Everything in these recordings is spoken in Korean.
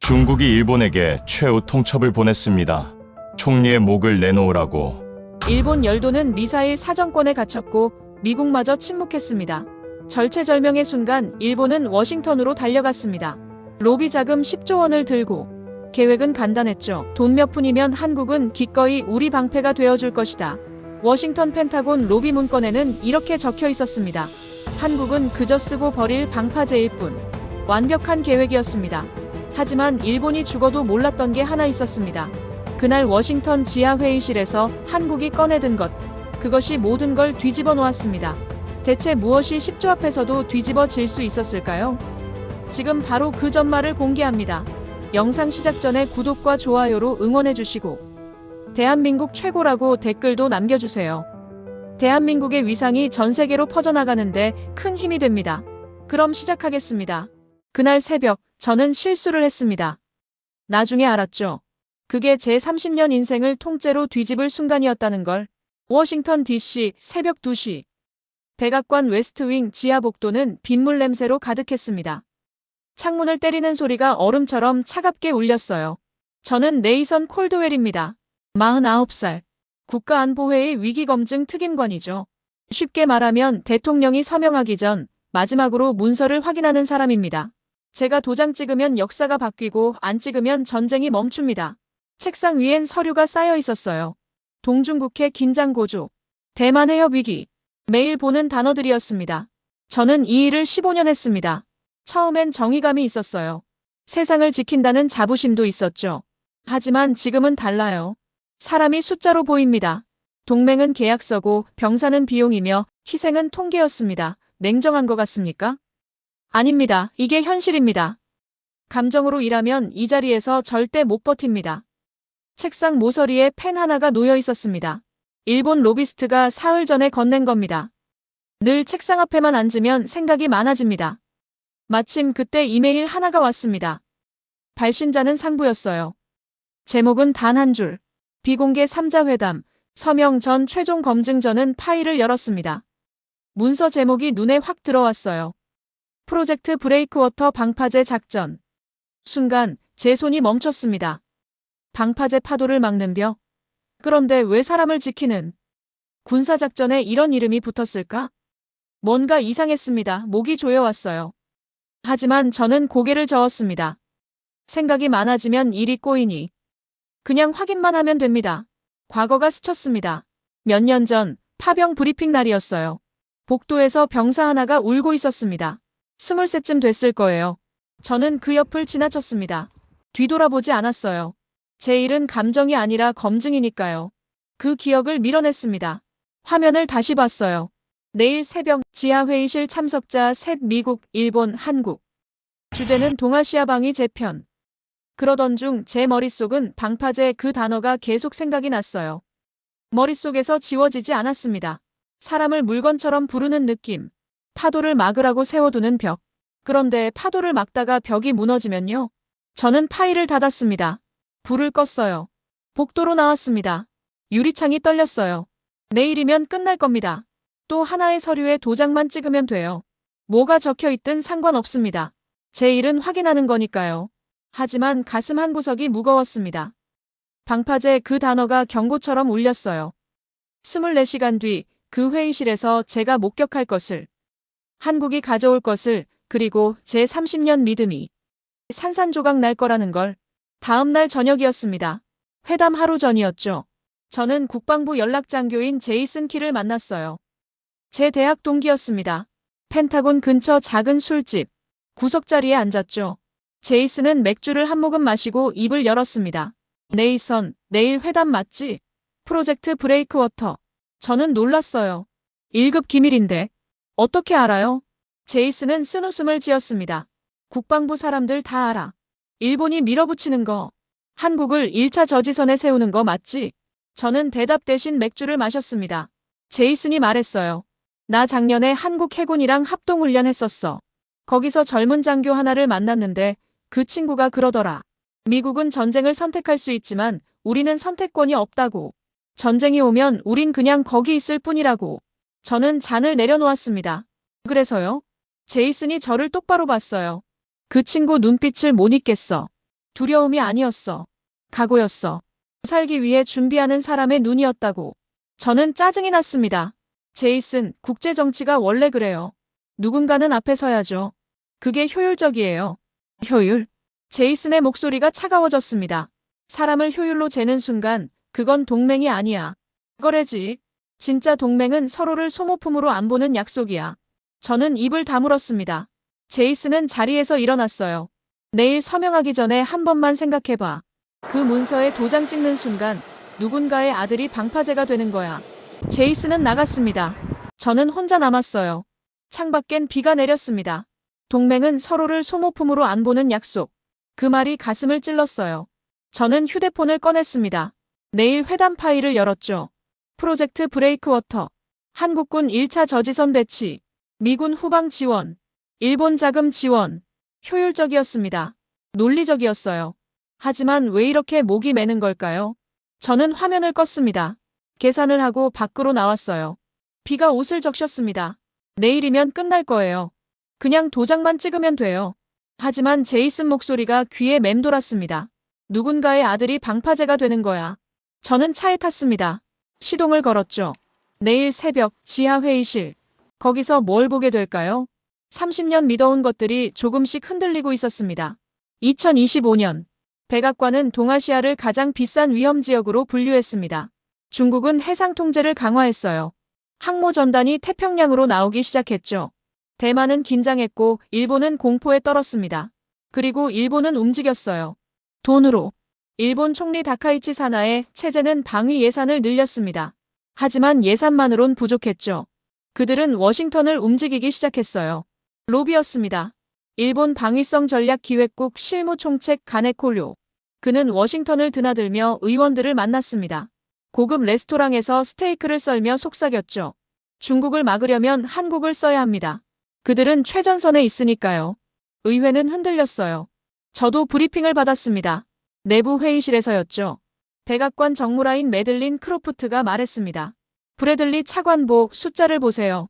중국이 일본에게 최후 통첩을 보냈습니다. 총리의 목을 내놓으라고. 일본 열도는 미사일 사정권에 갇혔고 미국마저 침묵했습니다. 절체절명의 순간 일본은 워싱턴으로 달려갔습니다. 로비 자금 10조 원을 들고. 계획은 간단했죠. 돈 몇 푼이면 한국은 기꺼이 우리 방패가 되어줄 것이다. 워싱턴 펜타곤 로비 문건에는 이렇게 적혀 있었습니다. 한국은 그저 쓰고 버릴 방파제일 뿐. 완벽한 계획이었습니다. 하지만 일본이 죽어도 몰랐던 게 하나 있었습니다. 그날 워싱턴 지하회의실에서 한국이 꺼내든 것, 그것이 모든 걸 뒤집어 놓았습니다. 대체 무엇이 10조 앞에서도 뒤집어질 수 있었을까요? 지금 바로 그 전말을 공개합니다. 영상 시작 전에 구독과 좋아요로 응원해주시고 대한민국 최고라고 댓글도 남겨주세요. 대한민국의 위상이 전 세계로 퍼져나가는데 큰 힘이 됩니다. 그럼 시작하겠습니다. 그날 새벽 저는 실수를 했습니다. 나중에 알았죠. 그게 제 30년 인생을 통째로 뒤집을 순간이었다는 걸. 워싱턴 DC 새벽 2시. 백악관 웨스트윙 지하 복도는 빗물 냄새로 가득했습니다. 창문을 때리는 소리가 얼음처럼 차갑게 울렸어요. 저는 네이선 콜드웰입니다. 49살. 국가안보회의 위기검증 특임관이죠. 쉽게 말하면 대통령이 서명하기 전 마지막으로 문서를 확인하는 사람입니다. 제가 도장 찍으면 역사가 바뀌고 안 찍으면 전쟁이 멈춥니다. 책상 위엔 서류가 쌓여 있었어요. 동중국해 긴장 고조, 대만 해협 위기, 매일 보는 단어들이었습니다. 저는 이 일을 15년 했습니다. 처음엔 정의감이 있었어요. 세상을 지킨다는 자부심도 있었죠. 하지만 지금은 달라요. 사람이 숫자로 보입니다. 동맹은 계약서고 병사는 비용이며 희생은 통계였습니다. 냉정한 것 같습니까? 아닙니다. 이게 현실입니다. 감정으로 일하면 이 자리에서 절대 못 버팁니다. 책상 모서리에 펜 하나가 놓여 있었습니다. 일본 로비스트가 사흘 전에 건넨 겁니다. 늘 책상 앞에만 앉으면 생각이 많아집니다. 마침 그때 이메일 하나가 왔습니다. 발신자는 상부였어요. 제목은 단 한 줄. 비공개 3자 회담. 서명 전 최종 검증. 전은 파일을 열었습니다. 문서 제목이 눈에 확 들어왔어요. 프로젝트 브레이크워터 방파제 작전. 순간 제 손이 멈췄습니다. 방파제 파도를 막는 벽. 그런데 왜 사람을 지키는 군사작전에 이런 이름이 붙었을까? 뭔가 이상했습니다. 목이 조여왔어요. 하지만 저는 고개를 저었습니다. 생각이 많아지면 일이 꼬이니 그냥 확인만 하면 됩니다. 과거가 스쳤습니다. 몇 년 전 파병 브리핑 날이었어요. 복도에서 병사 하나가 울고 있었습니다. 20세쯤 됐을 거예요. 저는 그 옆을 지나쳤습니다. 뒤돌아보지 않았어요. 제 일은 감정이 아니라 검증이니까요. 그 기억을 밀어냈습니다. 화면을 다시 봤어요. 내일 새벽 지하회의실 참석자 셋 미국, 일본, 한국. 주제는 동아시아 방위 재편. 그러던 중 제 머릿속은 방파제 그 단어가 계속 생각이 났어요. 머릿속에서 지워지지 않았습니다. 사람을 물건처럼 부르는 느낌. 파도를 막으라고 세워두는 벽. 그런데 파도를 막다가 벽이 무너지면요. 저는 파일을 닫았습니다. 불을 껐어요. 복도로 나왔습니다. 유리창이 떨렸어요. 내일이면 끝날 겁니다. 또 하나의 서류에 도장만 찍으면 돼요. 뭐가 적혀 있든 상관없습니다. 제 일은 확인하는 거니까요. 하지만 가슴 한구석이 무거웠습니다. 방파제 그 단어가 경고처럼 울렸어요. 24시간 뒤 그 회의실에서 제가 목격할 것을, 한국이 가져올 것을, 그리고 제 30년 믿음이 산산조각 날 거라는 걸. 다음 날 저녁이었습니다. 회담 하루 전이었죠. 저는 국방부 연락장교인 제이슨 키를 만났어요. 제 대학 동기였습니다. 펜타곤 근처 작은 술집. 구석자리에 앉았죠. 제이슨은 맥주를 한 모금 마시고 입을 열었습니다. 네이선, 내일 회담 맞지? 프로젝트 브레이크워터. 저는 놀랐어요. 1급 기밀인데. 어떻게 알아요? 제이슨은 쓴웃음을 지었습니다. 국방부 사람들 다 알아. 일본이 밀어붙이는 거. 한국을 1차 저지선에 세우는 거 맞지? 저는 대답 대신 맥주를 마셨습니다. 제이슨이 말했어요. 나 작년에 한국 해군이랑 합동훈련 했었어. 거기서 젊은 장교 하나를 만났는데 그 친구가 그러더라. 미국은 전쟁을 선택할 수 있지만 우리는 선택권이 없다고. 전쟁이 오면 우린 그냥 거기 있을 뿐이라고. 저는 잔을 내려놓았습니다. 그래서요? 제이슨이 저를 똑바로 봤어요. 그 친구 눈빛을 못 잊겠어. 두려움이 아니었어. 각오였어. 살기 위해 준비하는 사람의 눈이었다고. 저는 짜증이 났습니다. 제이슨, 국제 정치가 원래 그래요. 누군가는 앞에 서야죠. 그게 효율적이에요. 효율? 제이슨의 목소리가 차가워졌습니다. 사람을 효율로 재는 순간 그건 동맹이 아니야. 거래지. 진짜 동맹은 서로를 소모품으로 안 보는 약속이야. 저는 입을 다물었습니다. 제이슨은 자리에서 일어났어요. 내일 서명하기 전에 한 번만 생각해봐. 그 문서에 도장 찍는 순간 누군가의 아들이 방파제가 되는 거야. 제이슨은 나갔습니다. 저는 혼자 남았어요. 창밖엔 비가 내렸습니다. 동맹은 서로를 소모품으로 안 보는 약속. 그 말이 가슴을 찔렀어요. 저는 휴대폰을 꺼냈습니다. 내일 회담 파일을 열었죠. 프로젝트 브레이크워터. 한국군 1차 저지선 배치. 미군 후방 지원. 일본 자금 지원. 효율적이었습니다. 논리적이었어요. 하지만 왜 이렇게 목이 매는 걸까요? 저는 화면을 껐습니다. 계산을 하고 밖으로 나왔어요. 비가 옷을 적셨습니다. 내일이면 끝날 거예요. 그냥 도장만 찍으면 돼요. 하지만 제이슨 목소리가 귀에 맴돌았습니다. 누군가의 아들이 방파제가 되는 거야. 저는 차에 탔습니다. 시동을 걸었죠. 내일 새벽 지하 회의실. 거기서 뭘 보게 될까요? 30년 믿어온 것들이 조금씩 흔들리고 있었습니다. 2025년 백악관은 동아시아를 가장 비싼 위험 지역으로 분류했습니다. 중국은 해상 통제를 강화했어요. 항모 전단이 태평양으로 나오기 시작했죠. 대만은 긴장했고 일본은 공포에 떨었습니다. 그리고 일본은 움직였어요. 돈으로. 일본 총리 다카이치 사나의 체제는 방위 예산을 늘렸습니다. 하지만 예산만으론 부족했죠. 그들은 워싱턴을 움직이기 시작했어요. 로비였습니다. 일본 방위성 전략 기획국 실무총책 가네코료. 그는 워싱턴을 드나들며 의원들을 만났습니다. 고급 레스토랑에서 스테이크를 썰며 속삭였죠. 중국을 막으려면 한국을 써야 합니다. 그들은 최전선에 있으니까요. 의회는 흔들렸어요. 저도 브리핑을 받았습니다. 내부 회의실에서였죠. 백악관 정무라인 매들린 크로프트가 말했습니다. 브래들리 차관보 숫자를 보세요.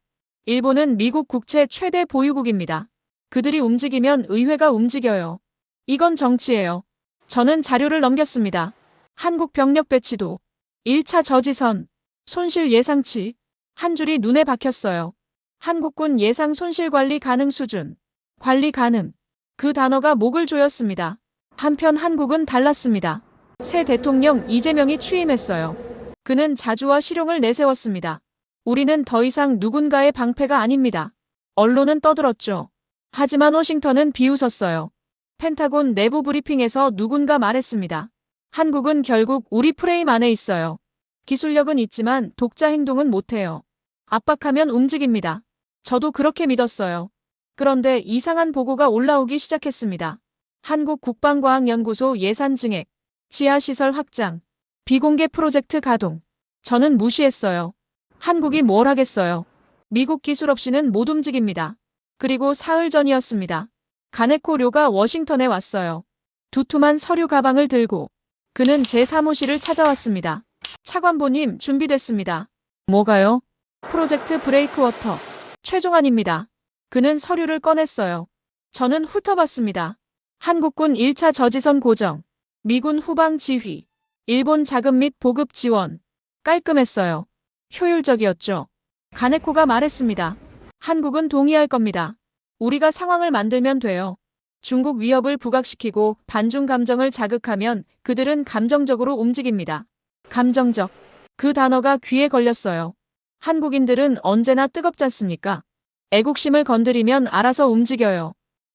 일본은 미국 국채 최대 보유국입니다. 그들이 움직이면 의회가 움직여요. 이건 정치예요. 저는 자료를 넘겼습니다. 한국 병력 배치도. 1차 저지선. 손실 예상치. 한 줄이 눈에 박혔어요. 한국군 예상 손실 관리 가능 수준. 관리 가능. 그 단어가 목을 조였습니다. 한편 한국은 달랐습니다. 새 대통령 이재명이 취임했어요. 그는 자주와 실용을 내세웠습니다. 우리는 더 이상 누군가의 방패가 아닙니다. 언론은 떠들었죠. 하지만 워싱턴은 비웃었어요. 펜타곤 내부 브리핑에서 누군가 말했습니다. 한국은 결국 우리 프레임 안에 있어요. 기술력은 있지만 독자 행동은 못해요. 압박하면 움직입니다. 저도 그렇게 믿었어요. 그런데 이상한 보고가 올라오기 시작했습니다. 한국국방과학연구소 예산 증액, 지하시설 확장, 비공개 프로젝트 가동. 저는 무시했어요. 한국이 뭘 하겠어요. 미국 기술 없이는 못 움직입니다. 그리고 사흘 전이었습니다. 가네코료가 워싱턴에 왔어요. 두툼한 서류 가방을 들고. 그는 제 사무실을 찾아왔습니다. 차관보님 준비됐습니다. 뭐가요? 프로젝트 브레이크워터. 최종안입니다. 그는 서류를 꺼냈어요. 저는 훑어봤습니다. 한국군 1차 저지선 고정. 미군 후방 지휘. 일본 자금 및 보급 지원. 깔끔했어요. 효율적이었죠. 가네코가 말했습니다. 한국은 동의할 겁니다. 우리가 상황을 만들면 돼요. 중국 위협을 부각시키고 반중 감정을 자극하면 그들은 감정적으로 움직입니다. 감정적. 그 단어가 귀에 걸렸어요. 한국인들은 언제나 뜨겁지 않습니까? 애국심을 건드리면 알아서 움직여요.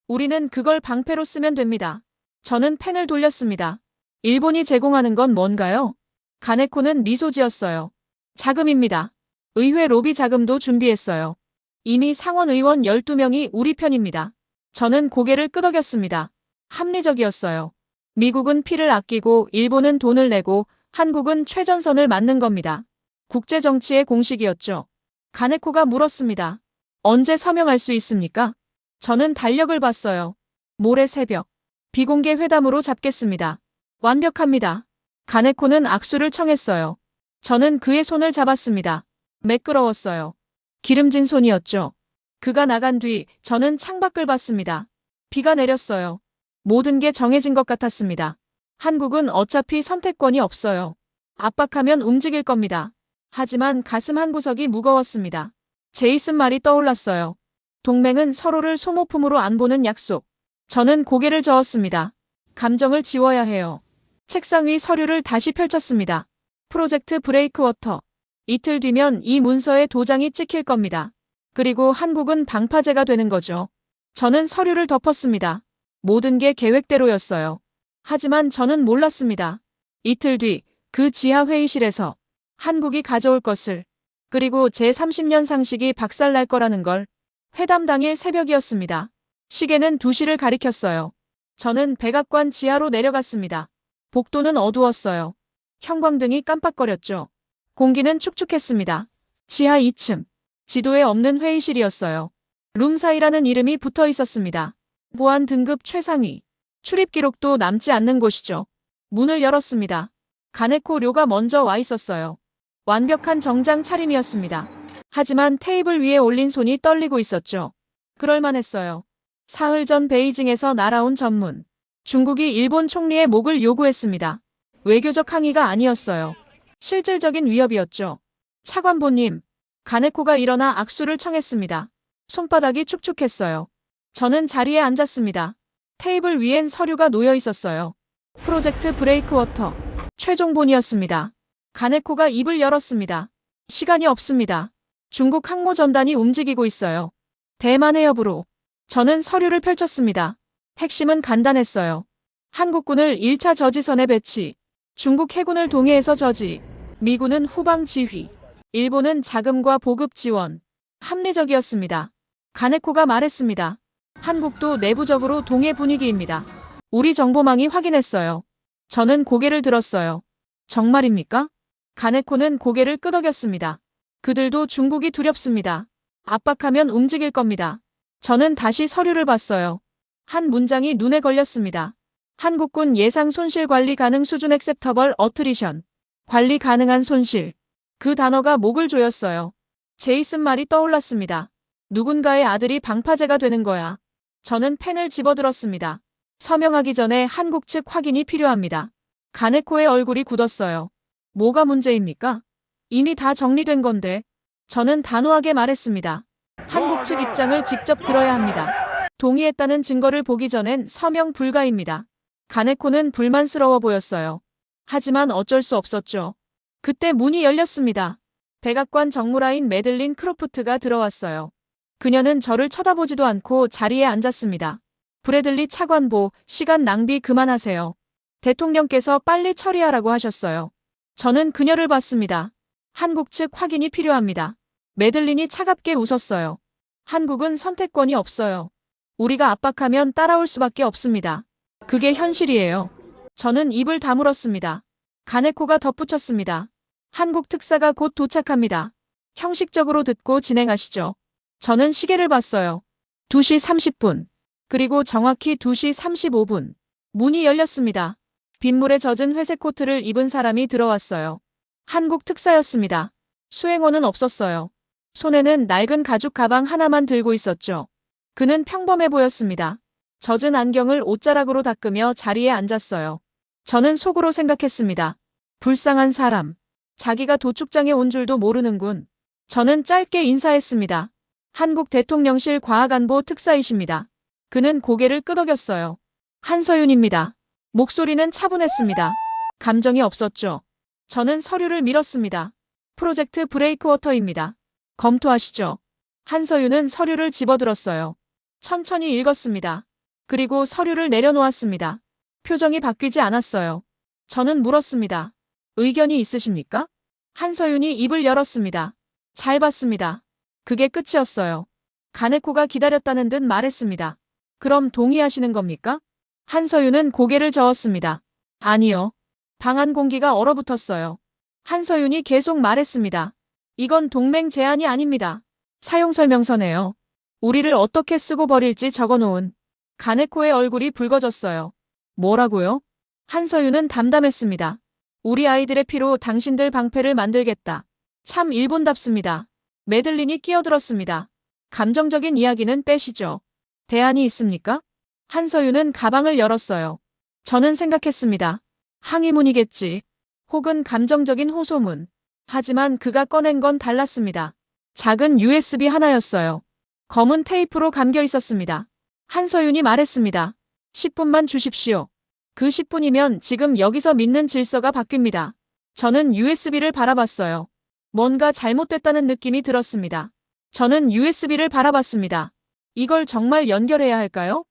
우리는 그걸 방패로 쓰면 됩니다. 저는 펜을 돌렸습니다. 일본이 제공하는 건 뭔가요? 가네코는 미소 지었어요. 자금입니다. 의회 로비 자금도 준비했어요. 이미 상원 의원 12명이 우리 편입니다. 저는 고개를 끄덕였습니다. 합리적이었어요. 미국은 피를 아끼고 일본은 돈을 내고 한국은 최전선을 맞는 겁니다. 국제정치의 공식이었죠. 가네코가 물었습니다. 언제 서명할 수 있습니까? 저는 달력을 봤어요. 모레 새벽. 비공개 회담으로 잡겠습니다. 완벽합니다. 가네코는 악수를 청했어요. 저는 그의 손을 잡았습니다. 매끄러웠어요. 기름진 손이었죠. 그가 나간 뒤 저는 창밖을 봤습니다. 비가 내렸어요. 모든 게 정해진 것 같았습니다. 한국은 어차피 선택권이 없어요. 압박하면 움직일 겁니다. 하지만 가슴 한 구석이 무거웠습니다. 제이슨 말이 떠올랐어요. 동맹은 서로를 소모품으로 안 보는 약속. 저는 고개를 저었습니다. 감정을 지워야 해요. 책상 위 서류를 다시 펼쳤습니다. 프로젝트 브레이크워터. 이틀 뒤면 이 문서에 도장이 찍힐 겁니다. 그리고 한국은 방파제가 되는 거죠. 저는 서류를 덮었습니다. 모든 게 계획대로였어요. 하지만 저는 몰랐습니다. 이틀 뒤 그 지하 회의실에서 한국이 가져올 것을, 그리고 제 30년 상식이 박살날 거라는 걸. 회담 당일 새벽이었습니다. 시계는 2시를 가리켰어요. 저는 백악관 지하로 내려갔습니다. 복도는 어두웠어요. 형광등이 깜빡거렸죠. 공기는 축축했습니다. 지하 2층. 지도에 없는 회의실이었어요. 룸사이라는 이름이 붙어 있었습니다. 보안 등급 최상위. 출입 기록도 남지 않는 곳이죠. 문을 열었습니다. 가네코 료가 먼저 와 있었어요. 완벽한 정장 차림이었습니다. 하지만 테이블 위에 올린 손이 떨리고 있었죠. 그럴만했어요. 사흘 전 베이징에서 날아온 전문. 중국이 일본 총리의 목을 요구했습니다. 외교적 항의가 아니었어요. 실질적인 위협이었죠. 차관보님. 가네코가 일어나 악수를 청했습니다. 손바닥이 축축했어요. 저는 자리에 앉았습니다. 테이블 위엔 서류가 놓여 있었어요. 프로젝트 브레이크워터. 최종본이었습니다. 가네코가 입을 열었습니다. 시간이 없습니다. 중국 항모 전단이 움직이고 있어요. 대만의 여부로. 저는 서류를 펼쳤습니다. 핵심은 간단했어요. 한국군을 1차 저지선에 배치. 중국 해군을 동해에서 저지. 미군은 후방 지휘. 일본은 자금과 보급 지원. 합리적이었습니다. 가네코가 말했습니다. 한국도 내부적으로 동해 분위기입니다. 우리 정보망이 확인했어요. 저는 고개를 들었어요. 정말입니까? 가네코는 고개를 끄덕였습니다. 그들도 중국이 두렵습니다. 압박하면 움직일 겁니다. 저는 다시 서류를 봤어요. 한 문장이 눈에 걸렸습니다. 한국군 예상 손실 관리 가능 수준 acceptable attrition. 관리 가능한 손실. 그 단어가 목을 조였어요. 제이슨 말이 떠올랐습니다. 누군가의 아들이 방파제가 되는 거야. 저는 펜을 집어들었습니다. 서명하기 전에 한국 측 확인이 필요합니다. 가네코의 얼굴이 굳었어요. 뭐가 문제입니까? 이미 다 정리된 건데. 저는 단호하게 말했습니다. 한국 측 입장을 직접 들어야 합니다. 동의했다는 증거를 보기 전엔 서명 불가입니다. 가네코는 불만스러워 보였어요. 하지만 어쩔 수 없었죠. 그때 문이 열렸습니다. 백악관 정무라인 매들린 크로프트가 들어왔어요. 그녀는 저를 쳐다보지도 않고 자리에 앉았습니다. 브래들리 차관보, 시간 낭비 그만하세요. 대통령께서 빨리 처리하라고 하셨어요. 저는 그녀를 봤습니다. 한국 측 확인이 필요합니다. 매들린이 차갑게 웃었어요. 한국은 선택권이 없어요. 우리가 압박하면 따라올 수밖에 없습니다. 그게 현실이에요. 저는 입을 다물었습니다. 가네코가 덧붙였습니다. 한국 특사가 곧 도착합니다. 형식적으로 듣고 진행하시죠. 저는 시계를 봤어요. 2시 30분. 그리고 정확히 2시 35분. 문이 열렸습니다. 빗물에 젖은 회색 코트를 입은 사람이 들어왔어요. 한국 특사였습니다. 수행원은 없었어요. 손에는 낡은 가죽 가방 하나만 들고 있었죠. 그는 평범해 보였습니다. 젖은 안경을 옷자락으로 닦으며 자리에 앉았어요. 저는 속으로 생각했습니다. 불쌍한 사람. 자기가 도축장에 온 줄도 모르는군. 저는 짧게 인사했습니다. 한국 대통령실 과학안보 특사이십니다. 그는 고개를 끄덕였어요. 한서윤입니다. 목소리는 차분했습니다. 감정이 없었죠. 저는 서류를 밀었습니다. 프로젝트 브레이크워터입니다. 검토하시죠. 한서윤은 서류를 집어들었어요. 천천히 읽었습니다. 그리고 서류를 내려놓았습니다. 표정이 바뀌지 않았어요. 저는 물었습니다. 의견이 있으십니까? 한서윤이 입을 열었습니다. 잘 봤습니다. 그게 끝이었어요. 가네코가 기다렸다는 듯 말했습니다. 그럼 동의하시는 겁니까? 한서윤은 고개를 저었습니다. 아니요. 방안 공기가 얼어붙었어요. 한서윤이 계속 말했습니다. 이건 동맹 제안이 아닙니다. 사용설명서네요. 우리를 어떻게 쓰고 버릴지 적어놓은. 가네코의 얼굴이 붉어졌어요. 뭐라고요? 한서윤은 담담했습니다. 우리 아이들의 피로 당신들 방패를 만들겠다. 참 일본답습니다. 매들린이 끼어들었습니다. 감정적인 이야기는 빼시죠. 대안이 있습니까? 한서윤은 가방을 열었어요. 저는 생각했습니다. 항의문이겠지. 혹은 감정적인 호소문. 하지만 그가 꺼낸 건 달랐습니다. 작은 USB 하나였어요. 검은 테이프로 감겨 있었습니다. 한서윤이 말했습니다. 10분만 주십시오. 그 10분이면 지금 여기서 믿는 질서가 바뀝니다. 저는 USB를 바라봤어요. 뭔가 잘못됐다는 느낌이 들었습니다. 저는 USB를 바라봤습니다. 이걸 정말 연결해야 할까요?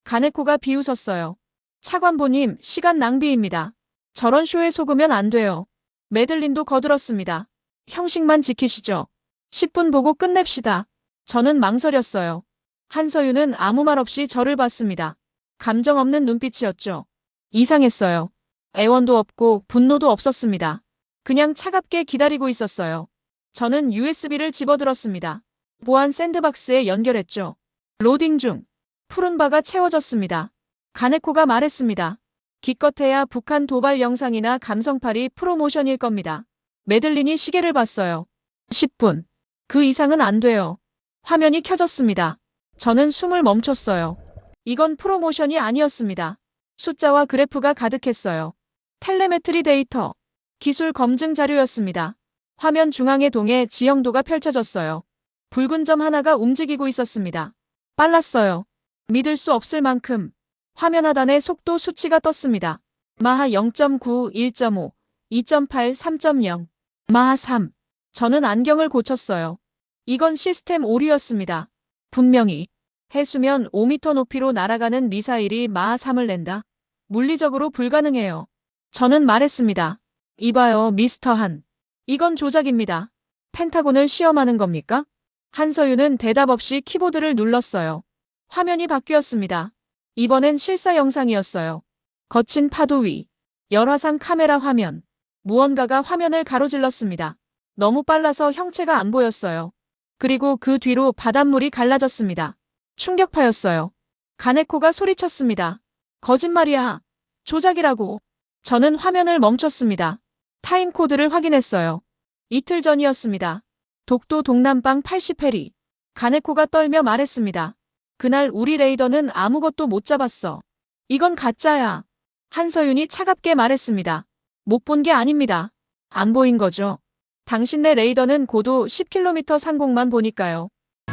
가네코가 비웃었어요. 차관보님, 시간 낭비입니다. 저런 쇼에 속으면 안 돼요. 메들린도 거들었습니다. 형식만 지키시죠. 10분 보고 끝냅시다. 저는 망설였어요. 한서윤은 아무 말 없이 저를 봤습니다. 감정 없는 눈빛이었죠. 이상했어요. 애원도 없고 분노도 없었습니다. 그냥 차갑게 기다리고 있었어요. 저는 USB를 집어들었습니다. 보안 샌드박스에 연결했죠. 로딩 중. 푸른 바가 채워졌습니다. 가네코가 말했습니다. 기껏해야 북한 도발 영상이나 감성팔이 프로모션일 겁니다. 메들린이 시계를 봤어요. 10분. 그 이상은 안 돼요. 화면이 켜졌습니다. 저는 숨을 멈췄어요. 이건 프로모션이 아니었습니다. 숫자와 그래프가 가득했어요. 텔레메트리 데이터. 기술 검증 자료였습니다. 화면 중앙의 동에 지형도가 펼쳐졌어요. 붉은 점 하나가 움직이고 있었습니다. 빨랐어요. 믿을 수 없을 만큼. 화면 하단에 속도 수치가 떴습니다. 마하 0.9, 1.5, 2.8, 3.0, 마하 3. 저는 안경을 고쳤어요. 이건 시스템 오류였습니다. 분명히 해수면 5m 높이로 날아가는 미사일이 마하 3을 낸다. 물리적으로 불가능해요. 저는 말했습니다. 이봐요, 미스터 한. 이건 조작입니다. 펜타곤을 시험하는 겁니까? 한서윤은 대답 없이 키보드를 눌렀어요. 화면이 바뀌었습니다. 이번엔 실사 영상이었어요. 거친 파도 위. 열화상 카메라 화면. 무언가가 화면을 가로질렀습니다. 너무 빨라서 형체가 안 보였어요. 그리고 그 뒤로 바닷물이 갈라졌습니다. 충격파였어요. 가네코가 소리쳤습니다. 거짓말이야. 조작이라고. 저는 화면을 멈췄습니다. 타임코드를 확인했어요. 이틀 전이었습니다. 독도 동남방 80해리. 가네코가 떨며 말했습니다. 그날 우리 레이더는 아무것도 못 잡았어. 이건 가짜야. 한서윤이 차갑게 말했습니다. 못 본 게 아닙니다. 안 보인 거죠. 당신네 레이더는 고도 10km 상공만 보니까요.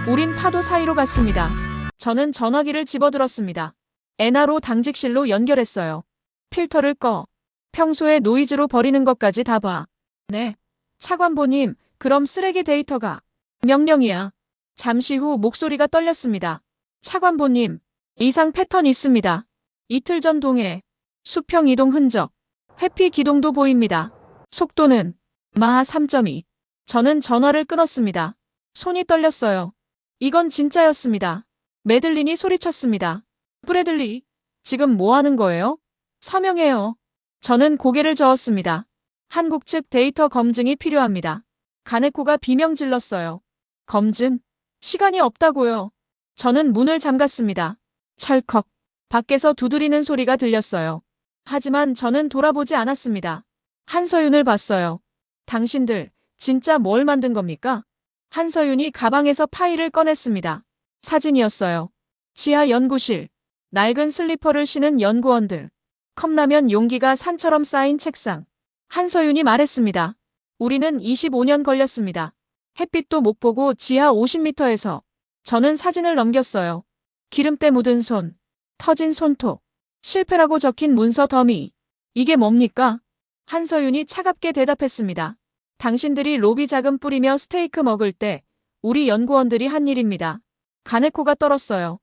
우린 파도 사이로 갔습니다. 저는 전화기를 집어들었습니다. NRO 당직실로 연결했어요. 필터를 꺼. 평소에 노이즈로 버리는 것까지 다 봐. 네. 차관보님, 그럼 쓰레기 데이터가. 명령이야. 잠시 후 목소리가 떨렸습니다. 차관보님, 이상 패턴 있습니다. 이틀 전 동해. 수평 이동 흔적. 회피 기동도 보입니다. 속도는 마하 3.2. 저는 전화를 끊었습니다. 손이 떨렸어요. 이건 진짜였습니다. 메들린이 소리쳤습니다. 브래들리, 지금 뭐 하는 거예요? 서명해요. 저는 고개를 저었습니다. 한국 측 데이터 검증이 필요합니다. 가네코가 비명 질렀어요. 검증? 시간이 없다고요. 저는 문을 잠갔습니다. 찰컥. 밖에서 두드리는 소리가 들렸어요. 하지만 저는 돌아보지 않았습니다. 한서윤을 봤어요. 당신들, 진짜 뭘 만든 겁니까? 한서윤이 가방에서 파일을 꺼냈습니다. 사진이었어요. 지하 연구실. 낡은 슬리퍼를 신은 연구원들. 컵라면 용기가 산처럼 쌓인 책상. 한서윤이 말했습니다. 우리는 25년 걸렸습니다. 햇빛도 못 보고 지하 50m에서. 저는 사진을 넘겼어요. 기름때 묻은 손. 터진 손톱. 실패라고 적힌 문서 더미. 이게 뭡니까? 한서윤이 차갑게 대답했습니다. 당신들이 로비 자금 뿌리며 스테이크 먹을 때 우리 연구원들이 한 일입니다. 가네코가 떨었어요.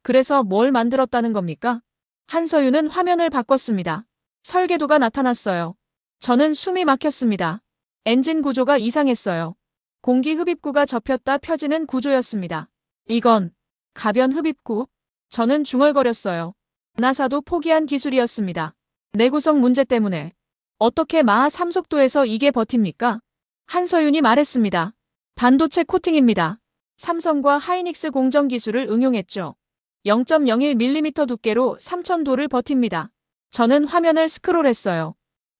그래서 뭘 만들었다는 겁니까? 한서윤은 화면을 바꿨습니다. 설계도가 나타났어요. 저는 숨이 막혔습니다. 엔진 구조가 이상했어요. 공기 흡입구가 접혔다 펴지는 구조였습니다. 이건 가변 흡입구? 저는 중얼거렸어요. 나사도 포기한 기술이었습니다. 내구성 문제 때문에. 어떻게 마하 3속도에서 이게 버팁니까? 한서윤이 말했습니다. 반도체 코팅입니다. 삼성과 하이닉스 공정 기술을 응용했죠. 0.01mm 두께로 3000도를 버팁니다. 저는 화면을 스크롤했어요.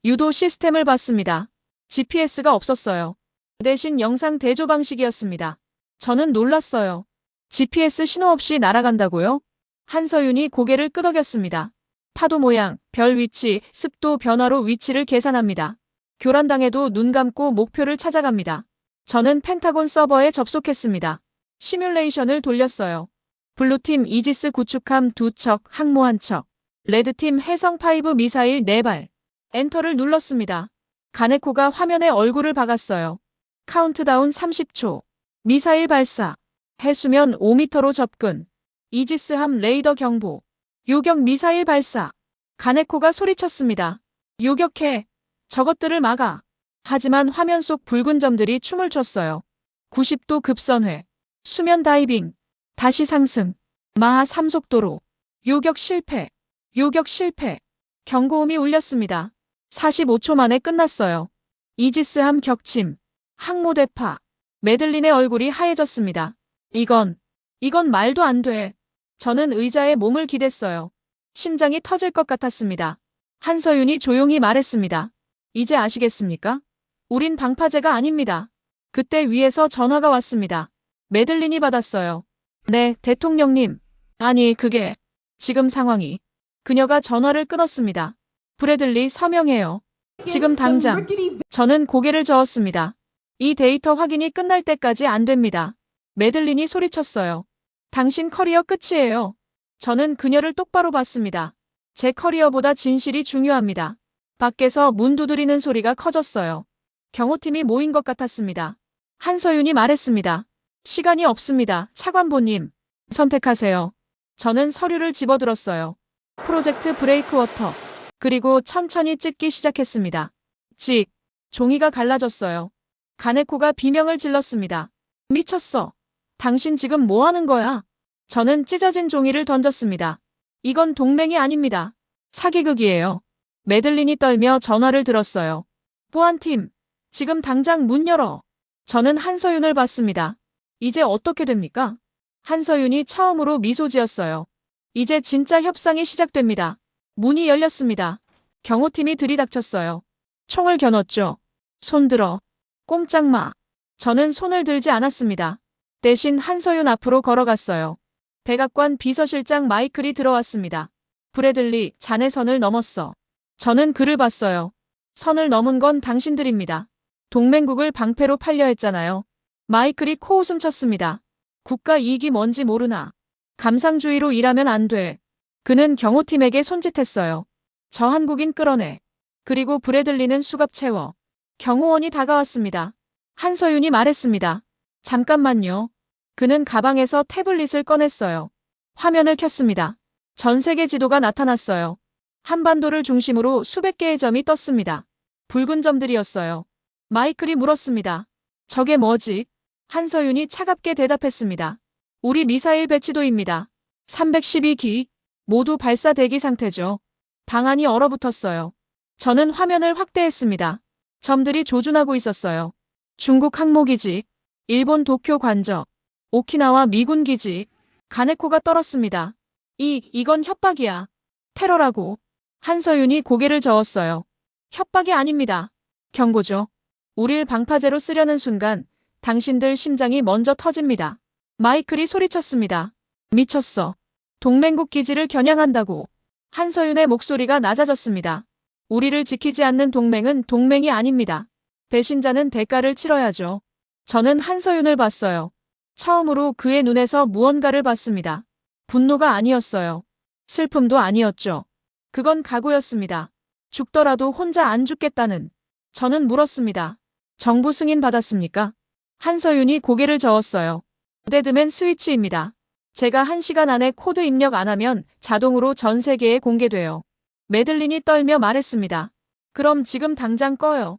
유도 시스템을 봤습니다. GPS가 없었어요. 대신 영상 대조 방식이었습니다. 저는 놀랐어요. GPS 신호 없이 날아간다고요? 한서윤이 고개를 끄덕였습니다. 파도 모양, 별 위치, 습도 변화로 위치를 계산합니다. 교란당에도 눈 감고 목표를 찾아갑니다. 저는 펜타곤 서버에 접속했습니다. 시뮬레이션을 돌렸어요. 블루팀 이지스 구축함 2척, 항모 1척. 레드팀 해성5 미사일 4발. 엔터를 눌렀습니다. 가네코가 화면에 얼굴을 박았어요. 카운트다운 30초. 미사일 발사. 해수면 5m로 접근. 이지스함 레이더 경보. 요격 미사일 발사. 가네코가 소리쳤습니다. 요격해. 저것들을 막아. 하지만 화면 속 붉은 점들이 춤을 췄어요. 90도 급선회. 수면 다이빙. 다시 상승. 마하 3속도로. 요격 실패. 요격 실패. 경고음이 울렸습니다. 45초 만에 끝났어요. 이지스함 격침. 항모 대파. 메들린의 얼굴이 하얘졌습니다. 이건 말도 안 돼. 저는 의자에 몸을 기댔어요. 심장이 터질 것 같았습니다. 한서윤이 조용히 말했습니다. 이제 아시겠습니까? 우린 방파제가 아닙니다. 그때 위에서 전화가 왔습니다. 메들린이 받았어요. 네, 대통령님. 아니, 그게 지금 상황이. 그녀가 전화를 끊었습니다. 브래들리 서명해요. 지금 당장. 저는 고개를 저었습니다. 이 데이터 확인이 끝날 때까지 안 됩니다. 메들린이 소리쳤어요. 당신 커리어 끝이에요. 저는 그녀를 똑바로 봤습니다. 제 커리어보다 진실이 중요합니다. 밖에서 문 두드리는 소리가 커졌어요. 경호팀이 모인 것 같았습니다. 한서윤이 말했습니다. 시간이 없습니다. 차관보님. 선택하세요. 저는 서류를 집어들었어요. 프로젝트 브레이크워터. 그리고 천천히 찢기 시작했습니다. 찍. 종이가 갈라졌어요. 가네코가 비명을 질렀습니다. 미쳤어. 당신 지금 뭐 하는 거야? 저는 찢어진 종이를 던졌습니다. 이건 동맹이 아닙니다. 사기극이에요. 메들린이 떨며 전화를 들었어요. 보안팀. 지금 당장 문 열어. 저는 한서윤을 봤습니다. 이제 어떻게 됩니까? 한서윤이 처음으로 미소 지었어요. 이제 진짜 협상이 시작됩니다. 문이 열렸습니다. 경호팀이 들이닥쳤어요. 총을 겨눴죠. 손 들어. 꼼짝 마. 저는 손을 들지 않았습니다. 대신 한서윤 앞으로 걸어갔어요. 백악관 비서실장 마이클이 들어왔습니다. 브래들리, 자네 선을 넘었어. 저는 그를 봤어요. 선을 넘은 건 당신들입니다. 동맹국을 방패로 팔려 했잖아요. 마이클이 코웃음 쳤습니다. 국가 이익이 뭔지 모르나. 감상주의로 일하면 안 돼. 그는 경호팀에게 손짓했어요. 저 한국인 끌어내. 그리고 브래들리는 수갑 채워. 경호원이 다가왔습니다. 한서윤이 말했습니다. 잠깐만요. 그는 가방에서 태블릿을 꺼냈어요. 화면을 켰습니다. 전 세계 지도가 나타났어요. 한반도를 중심으로 수백 개의 점이 떴습니다. 붉은 점들이었어요. 마이클이 물었습니다. 저게 뭐지? 한서윤이 차갑게 대답했습니다. 우리 미사일 배치도입니다. 312기. 모두 발사 대기 상태죠. 방안이 얼어붙었어요. 저는 화면을 확대했습니다. 점들이 조준하고 있었어요. 중국 항모기지, 일본 도쿄 관저, 오키나와 미군 기지. 가네코가 떨었습니다. 이건 협박이야. 테러라고. 한서윤이 고개를 저었어요. 협박이 아닙니다. 경고죠. 우릴 방파제로 쓰려는 순간 당신들 심장이 먼저 터집니다. 마이클이 소리쳤습니다. 미쳤어. 동맹국 기지를 겨냥한다고. 한서윤의 목소리가 낮아졌습니다. 우리를 지키지 않는 동맹은 동맹이 아닙니다. 배신자는 대가를 치러야죠. 저는 한서윤을 봤어요. 처음으로 그의 눈에서 무언가를 봤습니다. 분노가 아니었어요. 슬픔도 아니었죠. 그건 각오였습니다. 죽더라도 혼자 안 죽겠다는. 저는 물었습니다. 정부 승인 받았습니까? 한서윤이 고개를 저었어요. 데드맨 스위치입니다. 제가 1시간 안에 코드 입력 안 하면 자동으로 전 세계에 공개돼요. 메들린이 떨며 말했습니다. 그럼 지금 당장 꺼요.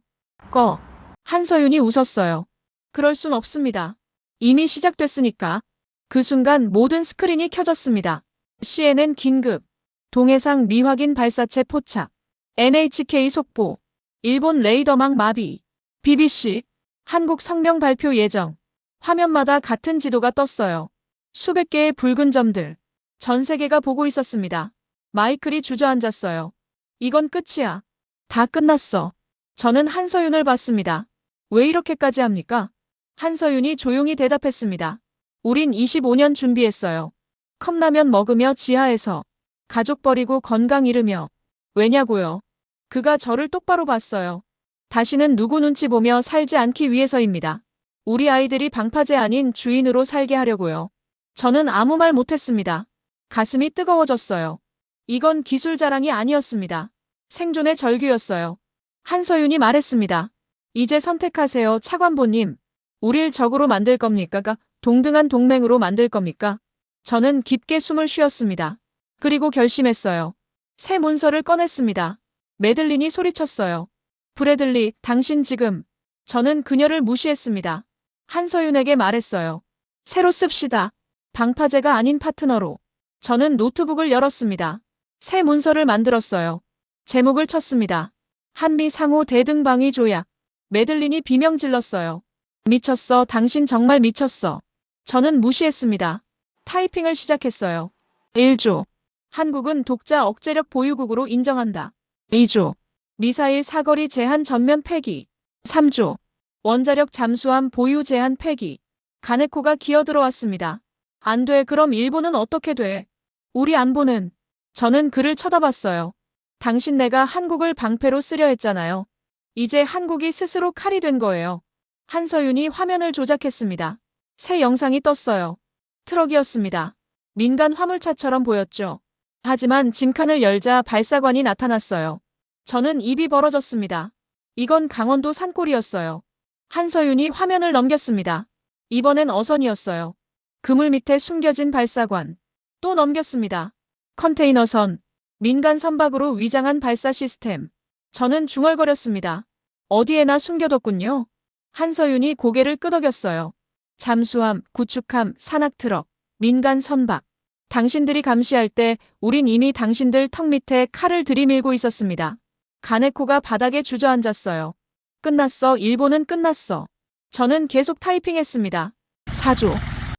꺼. 한서윤이 웃었어요. 그럴 순 없습니다. 이미 시작됐으니까. 그 순간 모든 스크린이 켜졌습니다. CNN 긴급. 동해상 미확인 발사체 포착. NHK 속보. 일본 레이더망 마비. BBC. 한국 성명 발표 예정. 화면마다 같은 지도가 떴어요. 수백 개의 붉은 점들. 전 세계가 보고 있었습니다. 마이클이 주저앉았어요. 이건 끝이야. 다 끝났어. 저는 한서윤을 봤습니다. 왜 이렇게까지 합니까? 한서윤이 조용히 대답했습니다. 우린 25년 준비했어요. 컵라면 먹으며 지하에서 가족 버리고 건강 잃으며. 왜냐고요? 그가 저를 똑바로 봤어요. 다시는 누구 눈치 보며 살지 않기 위해서입니다. 우리 아이들이 방파제 아닌 주인으로 살게 하려고요. 저는 아무 말 못했습니다. 가슴이 뜨거워졌어요. 이건 기술 자랑이 아니었습니다. 생존의 절규였어요. 한서윤이 말했습니다. 이제 선택하세요, 차관보님. 우릴 적으로 만들 겁니까? 동등한 동맹으로 만들 겁니까? 저는 깊게 숨을 쉬었습니다. 그리고 결심했어요. 새 문서를 꺼냈습니다. 매들린이 소리쳤어요. 브래들리, 당신 지금. 저는 그녀를 무시했습니다. 한서윤에게 말했어요. 새로 씁시다. 방파제가 아닌 파트너로. 저는 노트북을 열었습니다. 새 문서를 만들었어요. 제목을 쳤습니다. 한미 상호 대등방위 조약. 매들린이 비명 질렀어요. 미쳤어, 당신 정말 미쳤어. 저는 무시했습니다. 타이핑을 시작했어요. 1조. 한국은 독자 억제력 보유국으로 인정한다. 2조. 미사일 사거리 제한 전면 폐기. 3조. 원자력 잠수함 보유 제한 폐기. 가네코가 기어들어왔습니다. 안 돼, 그럼 일본은 어떻게 돼? 우리 안보는. 저는 그를 쳐다봤어요. 당신 내가 한국을 방패로 쓰려 했잖아요. 이제 한국이 스스로 칼이 된 거예요. 한서윤이 화면을 조작했습니다. 새 영상이 떴어요. 트럭이었습니다. 민간 화물차처럼 보였죠. 하지만 짐칸을 열자 발사관이 나타났어요. 저는 입이 벌어졌습니다. 이건 강원도 산골이었어요. 한서윤이 화면을 넘겼습니다. 이번엔 어선이었어요. 그물 밑에 숨겨진 발사관. 또 넘겼습니다. 컨테이너선. 민간 선박으로 위장한 발사 시스템. 저는 중얼거렸습니다. 어디에나 숨겨뒀군요. 한서윤이 고개를 끄덕였어요. 잠수함, 구축함, 산악트럭, 민간 선박. 당신들이 감시할 때 우린 이미 당신들 턱 밑에 칼을 들이밀고 있었습니다. 가네코가 바닥에 주저앉았어요. 끝났어, 일본은 끝났어. 저는 계속 타이핑했습니다. 4조.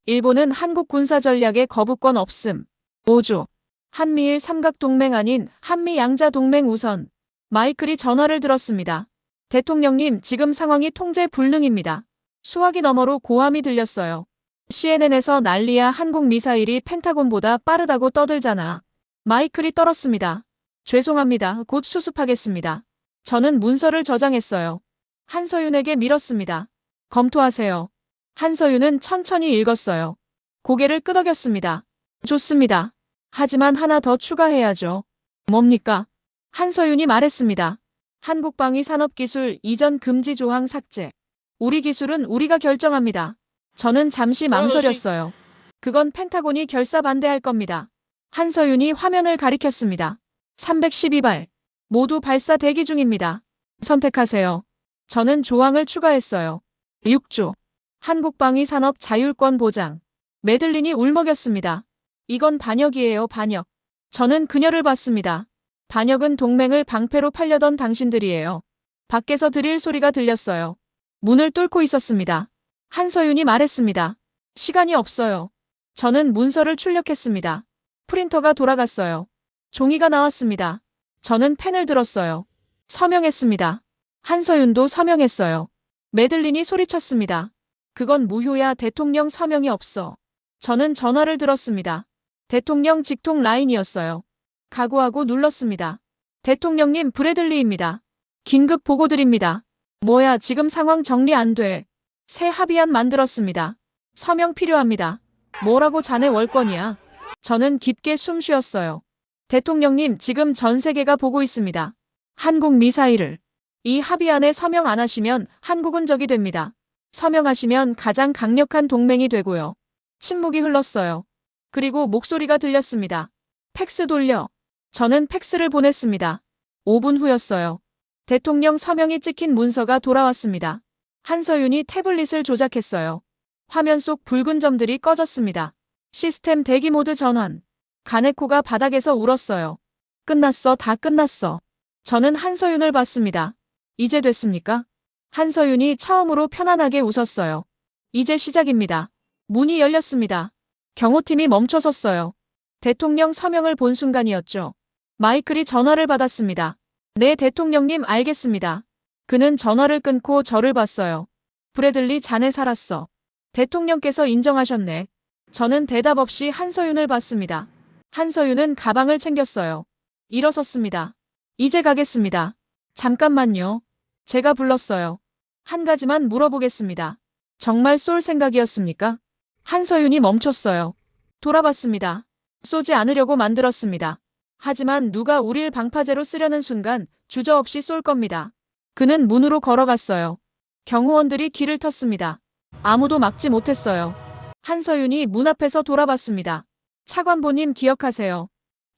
일본은 한국 군사 전략에 거부권 없음. 5조. 한미일 삼각동맹 아닌 한미 양자동맹 우선. 마이클이 전화를 들었습니다. 대통령님, 지금 상황이 통제 불능입니다. 수화기 너머로 고함이 들렸어요. CNN에서 난리야. 한국 미사일이 펜타곤보다 빠르다고 떠들잖아. 마이클이 떨었습니다. 죄송합니다. 곧 수습하겠습니다. 저는 문서를 저장했어요. 한서윤에게 밀었습니다. 검토하세요. 한서윤은 천천히 읽었어요. 고개를 끄덕였습니다. 좋습니다. 하지만 하나 더 추가해야죠. 뭡니까? 한서윤이 말했습니다. 한국방위산업기술 이전 금지 조항 삭제. 우리 기술은 우리가 결정합니다. 저는 잠시 망설였어요. 그건 펜타곤이 결사 반대할 겁니다. 한서윤이 화면을 가리켰습니다. 312발. 모두 발사 대기 중입니다. 선택하세요. 저는 조항을 추가했어요. 6조. 한국방위산업 자율권 보장. 매들린이 울먹였습니다. 이건 반역이에요, 반역. 저는 그녀를 봤습니다. 반역은 동맹을 방패로 팔려던 당신들이에요. 밖에서 드릴 소리가 들렸어요. 문을 뚫고 있었습니다. 한서윤이 말했습니다. 시간이 없어요. 저는 문서를 출력했습니다. 프린터가 돌아갔어요. 종이가 나왔습니다. 저는 펜을 들었어요. 서명했습니다. 한서윤도 서명했어요. 매들린이 소리쳤습니다. 그건 무효야. 대통령 서명이 없어. 저는 전화를 들었습니다. 대통령 직통 라인이었어요. 각오하고 눌렀습니다. 대통령님, 브래들리입니다. 긴급 보고 드립니다. 뭐야, 지금 상황 정리 안 돼. 새 합의안 만들었습니다. 서명 필요합니다. 뭐라고 자네 월권이야. 저는 깊게 숨 쉬었어요. 대통령님, 지금 전 세계가 보고 있습니다. 한국 미사일을. 이 합의안에 서명 안 하시면 한국은 적이 됩니다. 서명하시면 가장 강력한 동맹이 되고요. 침묵이 흘렀어요. 그리고 목소리가 들렸습니다. 팩스 돌려. 저는 팩스를 보냈습니다. 5분 후였어요. 대통령 서명이 찍힌 문서가 돌아왔습니다. 한서윤이 태블릿을 조작했어요. 화면 속 붉은 점들이 꺼졌습니다. 시스템 대기 모드 전환. 가네코가 바닥에서 울었어요. 끝났어, 다 끝났어. 저는 한서윤을 봤습니다. 이제 됐습니까? 한서윤이 처음으로 편안하게 웃었어요. 이제 시작입니다. 문이 열렸습니다. 경호팀이 멈춰섰어요. 대통령 서명을 본 순간이었죠. 마이클이 전화를 받았습니다. 네, 대통령님, 알겠습니다. 그는 전화를 끊고 저를 봤어요. 브래들리, 자네 살았어. 대통령께서 인정하셨네. 저는 대답 없이 한서윤을 봤습니다. 한서윤은 가방을 챙겼어요. 일어섰습니다. 이제 가겠습니다. 잠깐만요. 제가 불렀어요. 한 가지만 물어보겠습니다. 정말 쏠 생각이었습니까? 한서윤이 멈췄어요. 돌아봤습니다. 쏘지 않으려고 만들었습니다. 하지만 누가 우릴 방파제로 쓰려는 순간 주저없이 쏠 겁니다. 그는 문으로 걸어갔어요. 경호원들이 길을 텄습니다. 아무도 막지 못했어요. 한서윤이 문 앞에서 돌아봤습니다. 차관보님 기억하세요.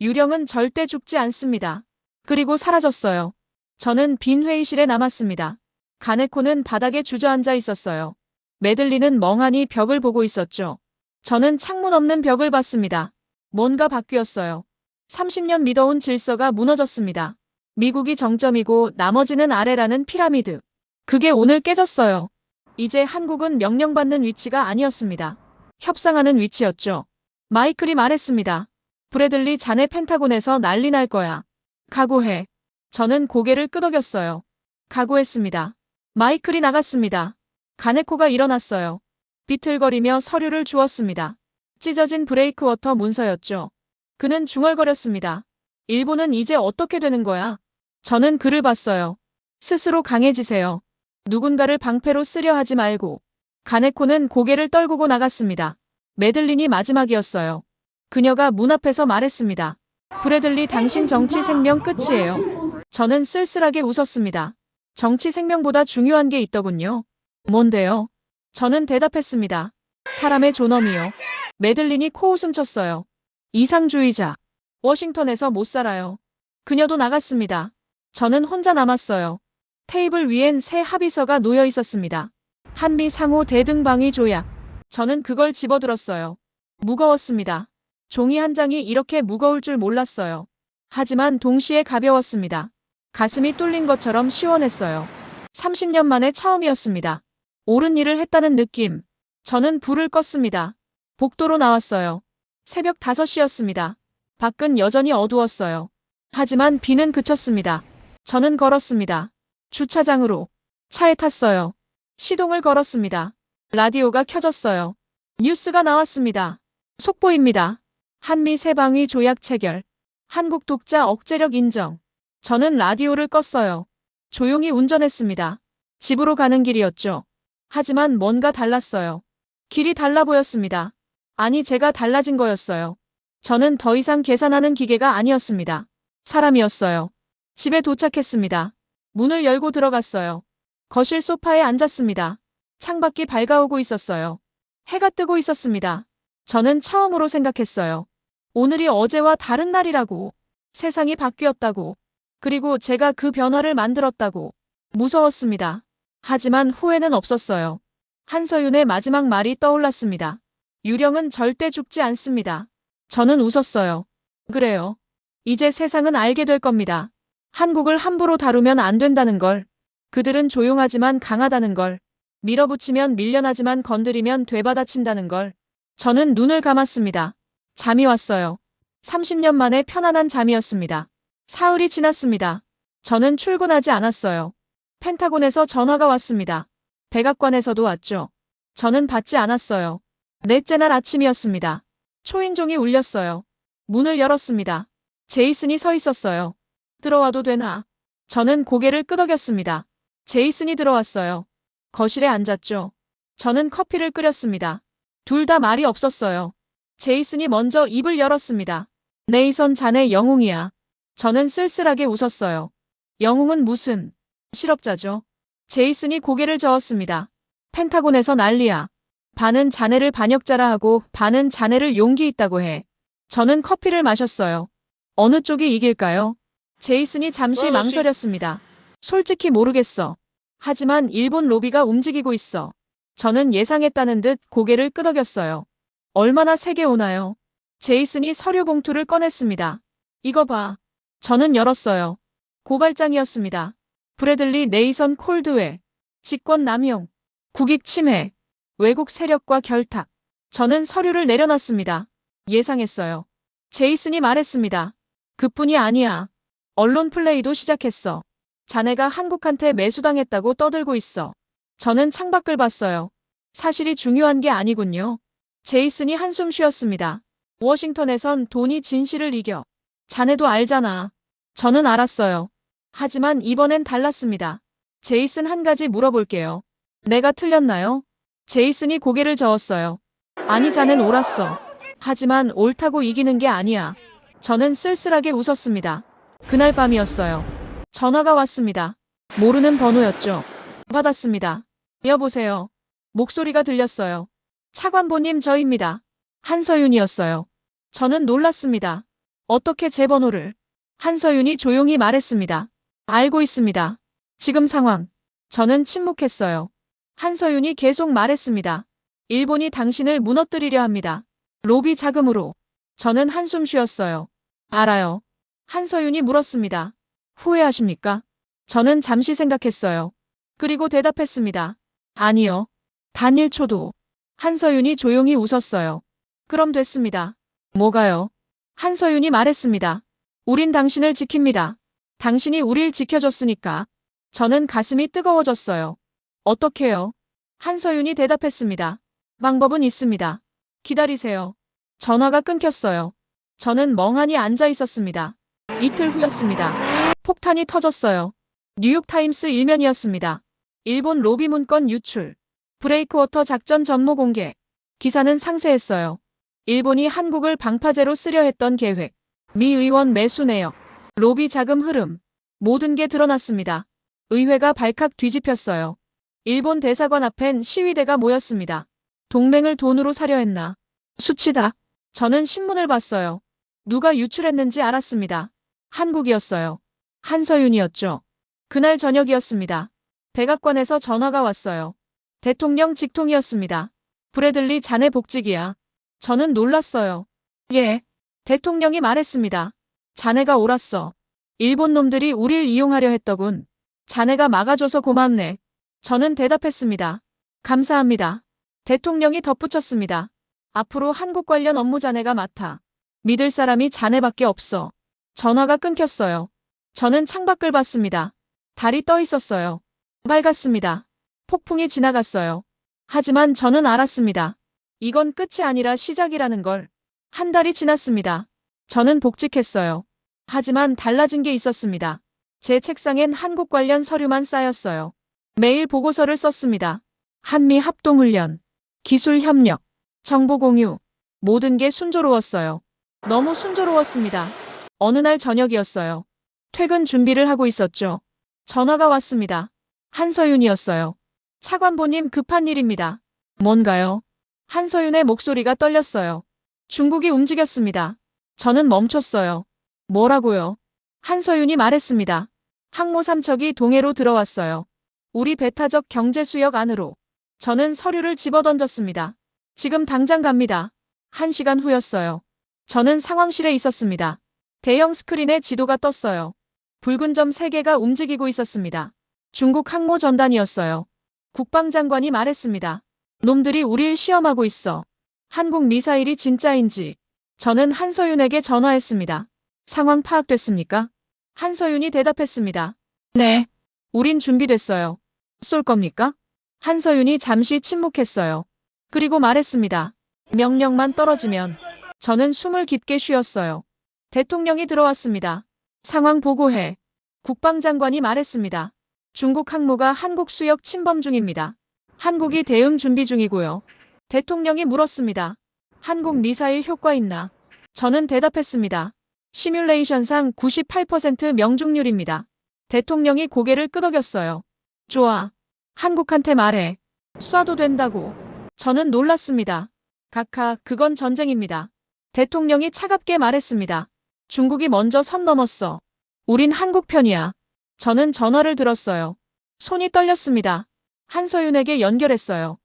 유령은 절대 죽지 않습니다. 그리고 사라졌어요. 저는 빈 회의실에 남았습니다. 가네코는 바닥에 주저앉아 있었어요. 메들리는 멍하니 벽을 보고 있었죠. 저는 창문 없는 벽을 봤습니다. 뭔가 바뀌었어요. 30년 믿어온 질서가 무너졌습니다. 미국이 정점이고 나머지는 아래라는 피라미드. 그게 오늘 깨졌어요. 이제 한국은 명령받는 위치가 아니었습니다. 협상하는 위치였죠. 마이클이 말했습니다. 브래들리 자네 펜타곤에서 난리 날 거야. 각오해. 저는 고개를 끄덕였어요. 각오했습니다. 마이클이 나갔습니다. 가네코가 일어났어요. 비틀거리며 서류를 주었습니다. 찢어진 브레이크워터 문서였죠. 그는 중얼거렸습니다. 일본은 이제 어떻게 되는 거야? 저는 그를 봤어요. 스스로 강해지세요. 누군가를 방패로 쓰려 하지 말고. 가네코는 고개를 떨구고 나갔습니다. 메들린이 마지막이었어요. 그녀가 문 앞에서 말했습니다. 브래들리 당신 정치 생명 끝이에요. 저는 쓸쓸하게 웃었습니다. 정치 생명보다 중요한 게 있더군요. 뭔데요? 저는 대답했습니다. 사람의 존엄이요. 메들린이 코웃음 쳤어요. 이상주의자. 워싱턴에서 못 살아요. 그녀도 나갔습니다. 저는 혼자 남았어요. 테이블 위엔 새 합의서가 놓여 있었습니다. 한미 상호 대등방위 조약. 저는 그걸 집어들었어요. 무거웠습니다. 종이 한 장이 이렇게 무거울 줄 몰랐어요. 하지만 동시에 가벼웠습니다. 가슴이 뚫린 것처럼 시원했어요. 30년 만에 처음이었습니다. 옳은 일을 했다는 느낌. 저는 불을 껐습니다. 복도로 나왔어요. 새벽 5시였습니다. 밖은 여전히 어두웠어요. 하지만 비는 그쳤습니다. 저는 걸었습니다. 주차장으로. 차에 탔어요. 시동을 걸었습니다. 라디오가 켜졌어요. 뉴스가 나왔습니다. 속보입니다. 한미 세방위 조약 체결. 한국 독자 억제력 인정. 저는 라디오를 껐어요. 조용히 운전했습니다. 집으로 가는 길이었죠. 하지만 뭔가 달랐어요. 길이 달라 보였습니다. 아니, 제가 달라진 거였어요. 저는 더 이상 계산하는 기계가 아니었습니다. 사람이었어요. 집에 도착했습니다. 문을 열고 들어갔어요. 거실 소파에 앉았습니다. 창밖이 밝아오고 있었어요. 해가 뜨고 있었습니다. 저는 처음으로 생각했어요. 오늘이 어제와 다른 날이라고. 세상이 바뀌었다고. 그리고 제가 그 변화를 만들었다고. 무서웠습니다. 하지만 후회는 없었어요. 한서윤의 마지막 말이 떠올랐습니다. 유령은 절대 죽지 않습니다. 저는 웃었어요. 그래요. 이제 세상은 알게 될 겁니다. 한국을 함부로 다루면 안 된다는 걸. 그들은 조용하지만 강하다는 걸. 밀어붙이면 밀려나지만 건드리면 되받아친다는 걸. 저는 눈을 감았습니다. 잠이 왔어요. 30년 만에 편안한 잠이었습니다. 사흘이 지났습니다. 저는 출근하지 않았어요. 펜타곤에서 전화가 왔습니다. 백악관에서도 왔죠. 저는 받지 않았어요. 넷째 날 아침이었습니다. 초인종이 울렸어요. 문을 열었습니다. 제이슨이 서 있었어요. 들어와도 되나? 저는 고개를 끄덕였습니다. 제이슨이 들어왔어요. 거실에 앉았죠. 저는 커피를 끓였습니다. 둘 다 말이 없었어요. 제이슨이 먼저 입을 열었습니다. 네이선 자네 영웅이야. 저는 쓸쓸하게 웃었어요. 영웅은 무슨? 실업자죠. 제이슨이 고개를 저었습니다. 펜타곤에서 난리야. 반은 자네를 반역자라 하고 반은 자네를 용기 있다고 해. 저는 커피를 마셨어요. 어느 쪽이 이길까요? 제이슨이 잠시 망설였습니다. 솔직히 모르겠어. 하지만 일본 로비가 움직이고 있어. 저는 예상했다는 듯 고개를 끄덕였어요. 얼마나 세게 오나요? 제이슨이 서류 봉투를 꺼냈습니다. 이거 봐. 저는 열었어요. 고발장이었습니다. 브래들리 네이선 콜드웰. 직권 남용. 국익 침해. 외국 세력과 결탁. 저는 서류를 내려놨습니다. 예상했어요. 제이슨이 말했습니다. 그뿐이 아니야. 언론 플레이도 시작했어. 자네가 한국한테 매수당했다고 떠들고 있어. 저는 창밖을 봤어요. 사실이 중요한 게 아니군요. 제이슨이 한숨 쉬었습니다. 워싱턴에선 돈이 진실을 이겨. 자네도 알잖아. 저는 알았어요. 하지만 이번엔 달랐습니다. 제이슨 한 가지 물어볼게요. 내가 틀렸나요? 제이슨이 고개를 저었어요. 아니 자넨 옳았어. 하지만 옳다고 이기는 게 아니야. 저는 쓸쓸하게 웃었습니다. 그날 밤이었어요. 전화가 왔습니다. 모르는 번호였죠. 받았습니다. 여보세요. 목소리가 들렸어요. 차관보님 저입니다. 한서윤이었어요. 저는 놀랐습니다. 어떻게 제 번호를? 한서윤이 조용히 말했습니다. 알고 있습니다. 지금 상황. 저는 침묵했어요. 한서윤이 계속 말했습니다. 일본이 당신을 무너뜨리려 합니다. 로비 자금으로. 저는 한숨 쉬었어요. 알아요. 한서윤이 물었습니다. 후회하십니까? 저는 잠시 생각했어요. 그리고 대답했습니다. 아니요. 단 1초도. 한서윤이 조용히 웃었어요. 그럼 됐습니다. 뭐가요? 한서윤이 말했습니다. 우린 당신을 지킵니다. 당신이 우릴 지켜줬으니까. 저는 가슴이 뜨거워졌어요. 어떻게요? 한서윤이 대답했습니다. 방법은 있습니다. 기다리세요. 전화가 끊겼어요. 저는 멍하니 앉아 있었습니다. 이틀 후였습니다. 폭탄이 터졌어요. 뉴욕타임스 일면이었습니다. 일본 로비 문건 유출. 브레이크워터 작전 전모 공개. 기사는 상세했어요. 일본이 한국을 방파제로 쓰려 했던 계획. 미 의원 매수 내역. 로비 자금 흐름. 모든 게 드러났습니다. 의회가 발칵 뒤집혔어요. 일본 대사관 앞엔 시위대가 모였습니다. 동맹을 돈으로 사려 했나? 수치다. 저는 신문을 봤어요. 누가 유출했는지 알았습니다. 한국이었어요. 한서윤이었죠. 그날 저녁이었습니다. 백악관에서 전화가 왔어요. 대통령 직통이었습니다. 브래들리 자네 복직이야. 저는 놀랐어요. 예. 대통령이 말했습니다. 자네가 옳았어. 일본 놈들이 우릴 이용하려 했더군. 자네가 막아줘서 고맙네. 저는 대답했습니다. 감사합니다. 대통령이 덧붙였습니다. 앞으로 한국 관련 업무 자네가 맡아. 믿을 사람이 자네밖에 없어. 전화가 끊겼어요. 저는 창밖을 봤습니다. 달이 떠 있었어요. 밝았습니다. 폭풍이 지나갔어요. 하지만 저는 알았습니다. 이건 끝이 아니라 시작이라는 걸. 한 달이 지났습니다. 저는 복직했어요. 하지만 달라진 게 있었습니다. 제 책상엔 한국 관련 서류만 쌓였어요. 매일 보고서를 썼습니다. 한미 합동훈련, 기술 협력, 정보 공유. 모든 게 순조로웠어요. 너무 순조로웠습니다. 어느 날 저녁이었어요. 퇴근 준비를 하고 있었죠. 전화가 왔습니다. 한서윤이었어요. 차관보님 급한 일입니다. 뭔가요? 한서윤의 목소리가 떨렸어요. 중국이 움직였습니다. 저는 멈췄어요. 뭐라고요? 한서윤이 말했습니다. 항모 3척이 동해로 들어왔어요. 우리 배타적 경제수역 안으로. 저는 서류를 집어던졌습니다. 지금 당장 갑니다. 1시간 후였어요. 저는 상황실에 있었습니다. 대형 스크린에 지도가 떴어요. 붉은 점 3개가 움직이고 있었습니다. 중국 항모 전단이었어요. 국방장관이 말했습니다. 놈들이 우릴 시험하고 있어. 한국 미사일이 진짜인지. 저는 한서윤에게 전화했습니다. 상황 파악됐습니까? 한서윤이 대답했습니다. 네. 우린 준비됐어요. 쏠 겁니까? 한서윤이 잠시 침묵했어요. 그리고 말했습니다. 명령만 떨어지면. 저는 숨을 깊게 쉬었어요. 대통령이 들어왔습니다. 상황 보고해. 국방장관이 말했습니다. 중국 항모가 한국 수역 침범 중입니다. 한국이 대응 준비 중이고요. 대통령이 물었습니다. 한국 미사일 효과 있나? 저는 대답했습니다. 시뮬레이션상 98% 명중률입니다. 대통령이 고개를 끄덕였어요. 좋아. 한국한테 말해. 쏴도 된다고. 저는 놀랐습니다. 각하, 그건 전쟁입니다. 대통령이 차갑게 말했습니다. 중국이 먼저 선 넘었어. 우린 한국 편이야. 저는 전화를 들었어요. 손이 떨렸습니다. 한서윤에게 연결했어요.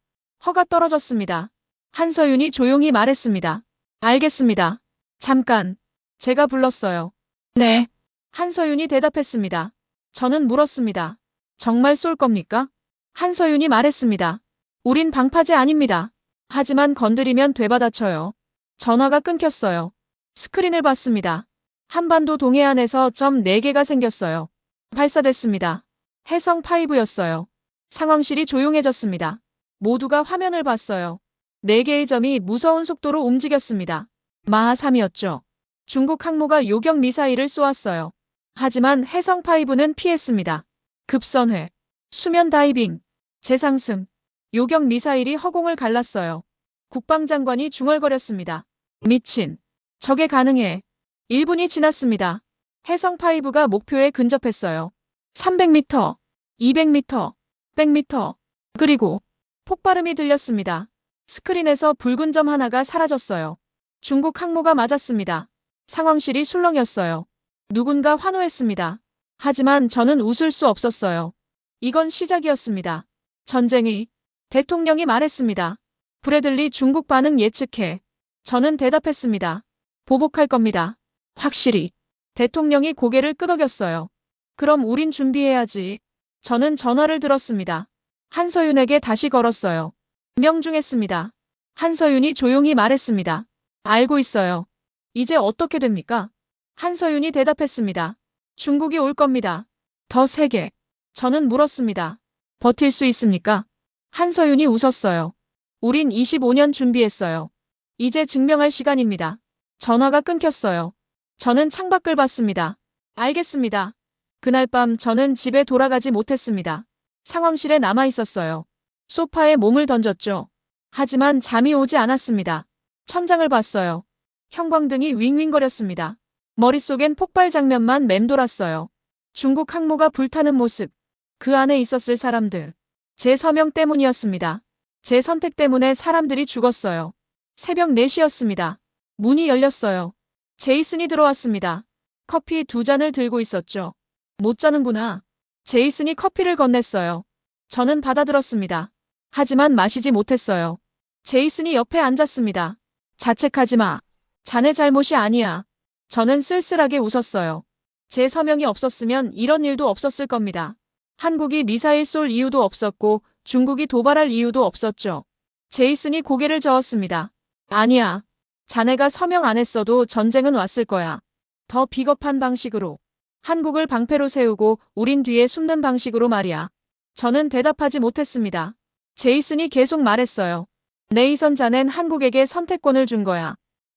허가 떨어졌습니다. 한서윤이 조용히 말했습니다. 알겠습니다. 잠깐. 제가 불렀어요. 네. 한서윤이 대답했습니다. 저는 물었습니다. 정말 쏠 겁니까? 한서윤이 말했습니다. 우린 방파제 아닙니다. 하지만 건드리면 되받아쳐요. 전화가 끊겼어요. 스크린을 봤습니다. 한반도 동해안에서 점 4개가 생겼어요. 발사됐습니다. 해성 5였어요. 상황실이 조용해졌습니다. 모두가 화면을 봤어요. 4개의 점이 무서운 속도로 움직였습니다. 마하 3이었죠. 중국 항모가 요격 미사일을 쏘았어요. 하지만 해성5는 피했습니다. 급선회, 수면 다이빙, 재상승, 요격 미사일이 허공을 갈랐어요. 국방장관이 중얼거렸습니다. 미친. 저게 가능해. 1분이 지났습니다. 해성5가 목표에 근접했어요. 300m, 200m, 100m, 그리고 폭발음이 들렸습니다. 스크린에서 붉은 점 하나가 사라졌어요. 중국 항모가 맞았습니다. 상황실이 술렁였어요. 누군가 환호했습니다. 하지만 저는 웃을 수 없었어요. 이건 시작이었습니다. 전쟁이. 대통령이 말했습니다. 브래들리 중국 반응 예측해. 저는 대답했습니다. 보복할 겁니다. 확실히. 대통령이 고개를 끄덕였어요. 그럼 우린 준비해야지. 저는 전화를 들었습니다. 한서윤에게 다시 걸었어요. 명중했습니다. 한서윤이 조용히 말했습니다. 알고 있어요. 이제 어떻게 됩니까? 한서윤이 대답했습니다. 중국이 올 겁니다. 더 세게. 저는 물었습니다. 버틸 수 있습니까? 한서윤이 웃었어요. 우린 25년 준비했어요. 이제 증명할 시간입니다. 전화가 끊겼어요. 저는 창밖을 봤습니다. 알겠습니다. 그날 밤 저는 집에 돌아가지 못했습니다. 상황실에 남아 있었어요. 소파에 몸을 던졌죠. 하지만 잠이 오지 않았습니다. 천장을 봤어요. 형광등이 윙윙거렸습니다. 머릿속엔 폭발 장면만 맴돌았어요. 중국 항모가 불타는 모습. 그 안에 있었을 사람들. 제 서명 때문이었습니다. 제 선택 때문에 사람들이 죽었어요. 새벽 4시였습니다. 문이 열렸어요. 제이슨이 들어왔습니다. 커피 2잔을 들고 있었죠. 못 자는구나. 제이슨이 커피를 건넸어요. 저는 받아들었습니다. 하지만 마시지 못했어요. 제이슨이 옆에 앉았습니다. 자책하지 마. 자네 잘못이 아니야. 저는 쓸쓸하게 웃었어요. 제 서명이 없었으면 이런 일도 없었을 겁니다. 한국이 미사일 쏠 이유도 없었고 중국이 도발할 이유도 없었죠. 제이슨이 고개를 저었습니다. 아니야. 자네가 서명 안 했어도 전쟁은 왔을 거야. 더 비겁한 방식으로. 한국을 방패로 세우고 우린 뒤에 숨는 방식으로 말이야. 저는 대답하지 못했습니다. 제이슨이 계속 말했어요. 네이선 자넨 한국에게 선택권을 준 거야.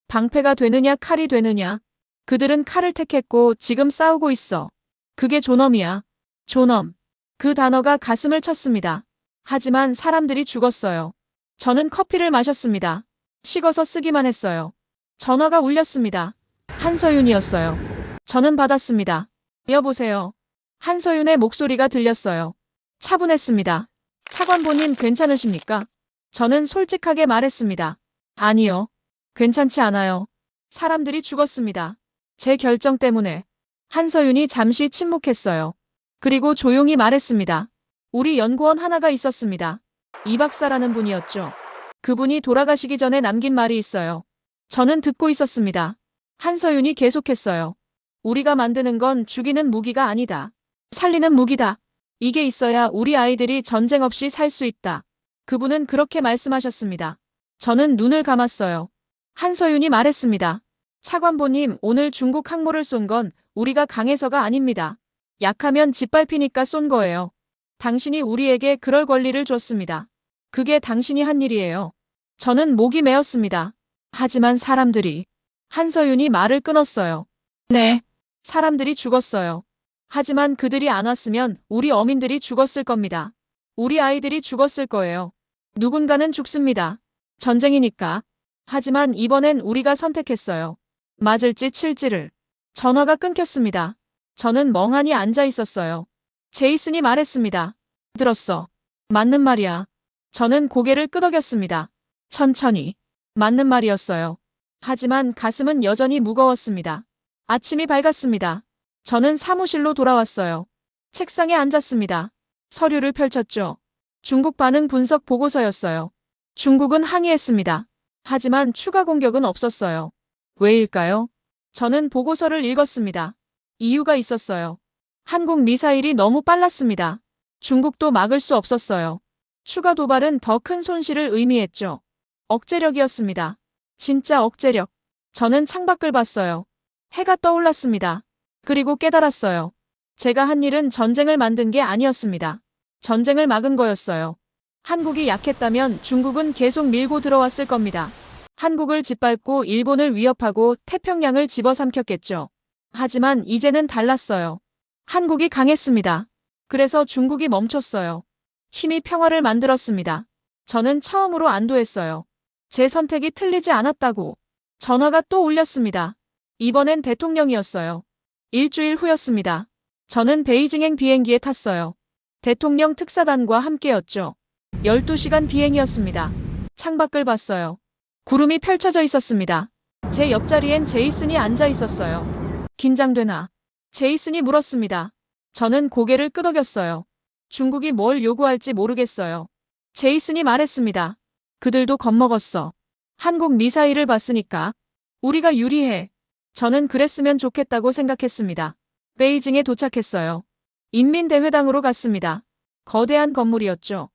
방패가 되느냐 칼이 되느냐. 그들은 칼을 택했고 지금 싸우고 있어. 그게 존엄이야. 존엄. 그 단어가 가슴을 쳤습니다. 하지만 사람들이 죽었어요. 저는 커피를 마셨습니다. 식어서 쓰기만 했어요. 전화가 울렸습니다. 한서윤이었어요. 저는 받았습니다. 여보세요. 한서윤의 목소리가 들렸어요. 차분했습니다. 차관보님 괜찮으십니까? 저는 솔직하게 말했습니다. 아니요. 괜찮지 않아요. 사람들이 죽었습니다. 제 결정 때문에. 한서윤이 잠시 침묵했어요. 그리고 조용히 말했습니다. 우리 연구원 하나가 있었습니다. 이 박사라는 분이었죠. 그분이 돌아가시기 전에 남긴 말이 있어요. 저는 듣고 있었습니다. 한서윤이 계속했어요. 우리가 만드는 건 죽이는 무기가 아니다. 살리는 무기다. 이게 있어야 우리 아이들이 전쟁 없이 살 수 있다. 그분은 그렇게 말씀하셨습니다. 저는 눈을 감았어요. 한서윤이 말했습니다. 차관보님, 오늘 중국 항모를 쏜 건 우리가 강해서가 아닙니다. 약하면 짓밟히니까 쏜 거예요. 당신이 우리에게 그럴 권리를 줬습니다. 그게 당신이 한 일이에요. 저는 목이 메었습니다. 하지만 사람들이. 한서윤이 말을 끊었어요. 네. 사람들이 죽었어요. 하지만 그들이 안 왔으면 우리 어민들이 죽었을 겁니다. 우리 아이들이 죽었을 거예요. 누군가는 죽습니다. 전쟁이니까. 하지만 이번엔 우리가 선택했어요. 맞을지 칠지를. 전화가 끊겼습니다. 저는 멍하니 앉아 있었어요. 제이슨이 말했습니다. 들었어. 맞는 말이야. 저는 고개를 끄덕였습니다. 천천히. 맞는 말이었어요. 하지만 가슴은 여전히 무거웠습니다. 아침이 밝았습니다. 저는 사무실로 돌아왔어요. 책상에 앉았습니다. 서류를 펼쳤죠. 중국 반응 분석 보고서였어요. 중국은 항의했습니다. 하지만 추가 공격은 없었어요. 왜일까요? 저는 보고서를 읽었습니다. 이유가 있었어요. 한국 미사일이 너무 빨랐습니다. 중국도 막을 수 없었어요. 추가 도발은 더 큰 손실을 의미했죠. 억제력이었습니다. 진짜 억제력. 저는 창밖을 봤어요. 해가 떠올랐습니다. 그리고 깨달았어요. 제가 한 일은 전쟁을 만든 게 아니었습니다. 전쟁을 막은 거였어요. 한국이 약했다면 중국은 계속 밀고 들어왔을 겁니다. 한국을 짓밟고 일본을 위협하고 태평양을 집어삼켰겠죠. 하지만 이제는 달랐어요. 한국이 강했습니다. 그래서 중국이 멈췄어요. 힘이 평화를 만들었습니다. 저는 처음으로 안도했어요. 제 선택이 틀리지 않았다고. 전화가 또 울렸습니다. 이번엔 대통령이었어요. 일주일 후였습니다. 저는 베이징행 비행기에 탔어요. 대통령 특사단과 함께였죠. 12시간 비행이었습니다. 창밖을 봤어요. 구름이 펼쳐져 있었습니다. 제 옆자리엔 제이슨이 앉아 있었어요. 긴장되나? 제이슨이 물었습니다. 저는 고개를 끄덕였어요. 중국이 뭘 요구할지 모르겠어요. 제이슨이 말했습니다. 그들도 겁먹었어. 한국 미사일을 봤으니까. 우리가 유리해. 저는 그랬으면 좋겠다고 생각했습니다. 베이징에 도착했어요. 인민대회당으로 갔습니다. 거대한 건물이었죠.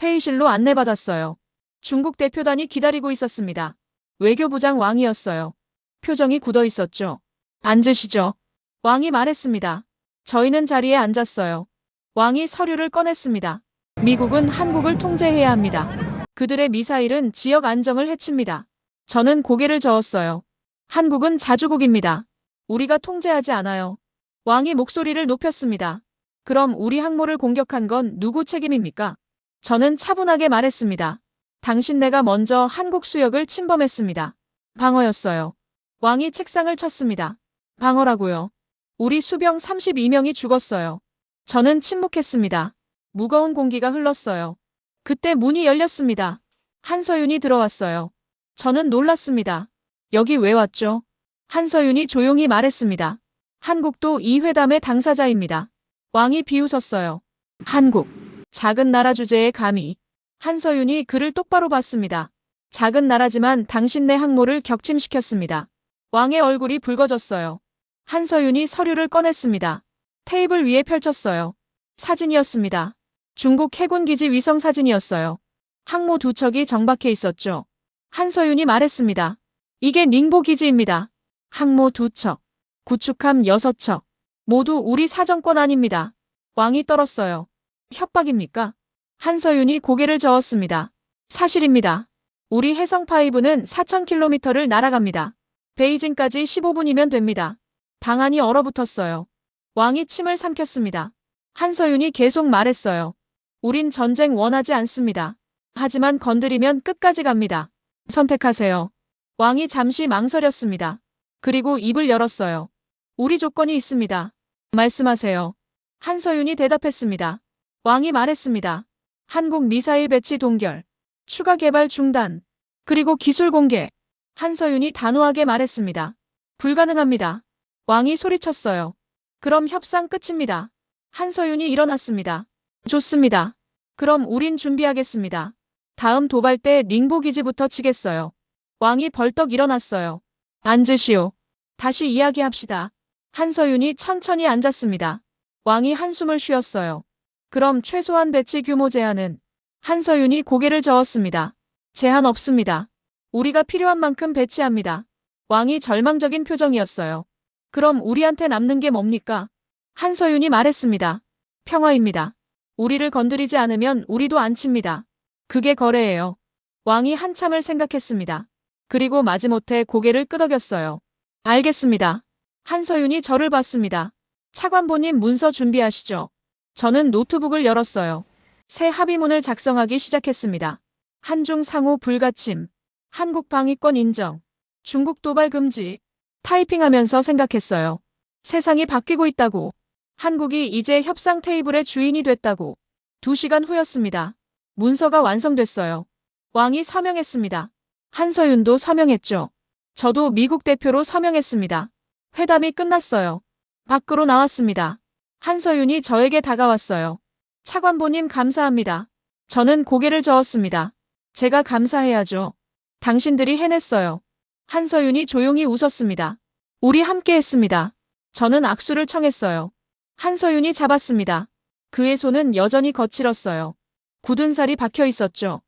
회의실로 안내받았어요. 중국 대표단이 기다리고 있었습니다. 외교부장 왕이었어요. 표정이 굳어 있었죠. 앉으시죠. 왕이 말했습니다. 저희는 자리에 앉았어요. 왕이 서류를 꺼냈습니다. 미국은 한국을 통제해야 합니다. 그들의 미사일은 지역 안정을 해칩니다. 저는 고개를 저었어요. 한국은 자주국입니다. 우리가 통제하지 않아요. 왕이 목소리를 높였습니다. 그럼 우리 항모를 공격한 건 누구 책임입니까? 저는 차분하게 말했습니다. 당신네가 먼저 한국 수역을 침범했습니다. 방어였어요. 왕이 책상을 쳤습니다. 방어라고요. 우리 수병 32명이 죽었어요. 저는 침묵했습니다. 무거운 공기가 흘렀어요. 그때 문이 열렸습니다. 한서윤이 들어왔어요. 저는 놀랐습니다. 여기 왜 왔죠? 한서윤이 조용히 말했습니다. 한국도 이 회담의 당사자입니다. 왕이 비웃었어요. 한국. 작은 나라 주제에 감히. 한서윤이 그를 똑바로 봤습니다. 작은 나라지만 당신네 항모를 격침시켰습니다. 왕의 얼굴이 붉어졌어요. 한서윤이 서류를 꺼냈습니다. 테이블 위에 펼쳤어요. 사진이었습니다. 중국 해군기지 위성 사진이었어요. 항모 두 척이 정박해 있었죠. 한서윤이 말했습니다. 이게 닝보 기지입니다. 항모 두 척. 구축함 6척. 모두 우리 사정권 아닙니다. 왕이 떨었어요. 협박입니까? 한서윤이 고개를 저었습니다. 사실입니다. 우리 해성5는 4,000km를 날아갑니다. 베이징까지 15분이면 됩니다. 방안이 얼어붙었어요. 왕이 침을 삼켰습니다. 한서윤이 계속 말했어요. 우린 전쟁 원하지 않습니다. 하지만 건드리면 끝까지 갑니다. 선택하세요. 왕이 잠시 망설였습니다. 그리고 입을 열었어요. 우리 조건이 있습니다. 말씀하세요. 한서윤이 대답했습니다. 왕이 말했습니다. 한국 미사일 배치 동결, 추가 개발 중단, 그리고 기술 공개. 한서윤이 단호하게 말했습니다. 불가능합니다. 왕이 소리쳤어요. 그럼 협상 끝입니다. 한서윤이 일어났습니다. 좋습니다. 그럼 우린 준비하겠습니다. 다음 도발 때 닝보 기지부터 치겠어요. 왕이 벌떡 일어났어요. 앉으시오. 다시 이야기합시다. 한서윤이 천천히 앉았습니다. 왕이 한숨을 쉬었어요. 그럼 최소한 배치 규모 제한은? 한서윤이 고개를 저었습니다. 제한 없습니다. 우리가 필요한 만큼 배치합니다. 왕이 절망적인 표정이었어요. 그럼 우리한테 남는 게 뭡니까? 한서윤이 말했습니다. 평화입니다. 우리를 건드리지 않으면 우리도 안 칩니다. 그게 거래예요. 왕이 한참을 생각했습니다. 그리고 마지못해 고개를 끄덕였어요. 알겠습니다. 한서윤이 저를 봤습니다. 차관보님 문서 준비하시죠. 저는 노트북을 열었어요. 새 합의문을 작성하기 시작했습니다. 한중 상호 불가침, 한국 방위권 인정, 중국 도발 금지. 타이핑하면서 생각했어요. 세상이 바뀌고 있다고. 한국이 이제 협상 테이블의 주인이 됐다고. 2시간 후였습니다. 문서가 완성됐어요. 왕이 서명했습니다. 한서윤도 서명했죠. 저도 미국 대표로 서명했습니다. 회담이 끝났어요. 밖으로 나왔습니다. 한서윤이 저에게 다가왔어요. 차관보님 감사합니다. 저는 고개를 저었습니다. 제가 감사해야죠. 당신들이 해냈어요. 한서윤이 조용히 웃었습니다. 우리 함께 했습니다. 저는 악수를 청했어요. 한서윤이 잡았습니다. 그의 손은 여전히 거칠었어요. 굳은 살이 박혀 있었죠.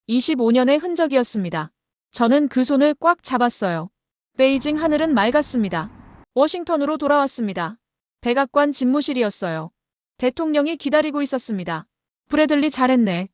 25년의 흔적이었습니다. 저는 그 손을 꽉 잡았어요. 베이징 하늘은 맑았습니다. 워싱턴으로 돌아왔습니다. 백악관 집무실이었어요. 대통령이 기다리고 있었습니다. 브래들리 잘했네.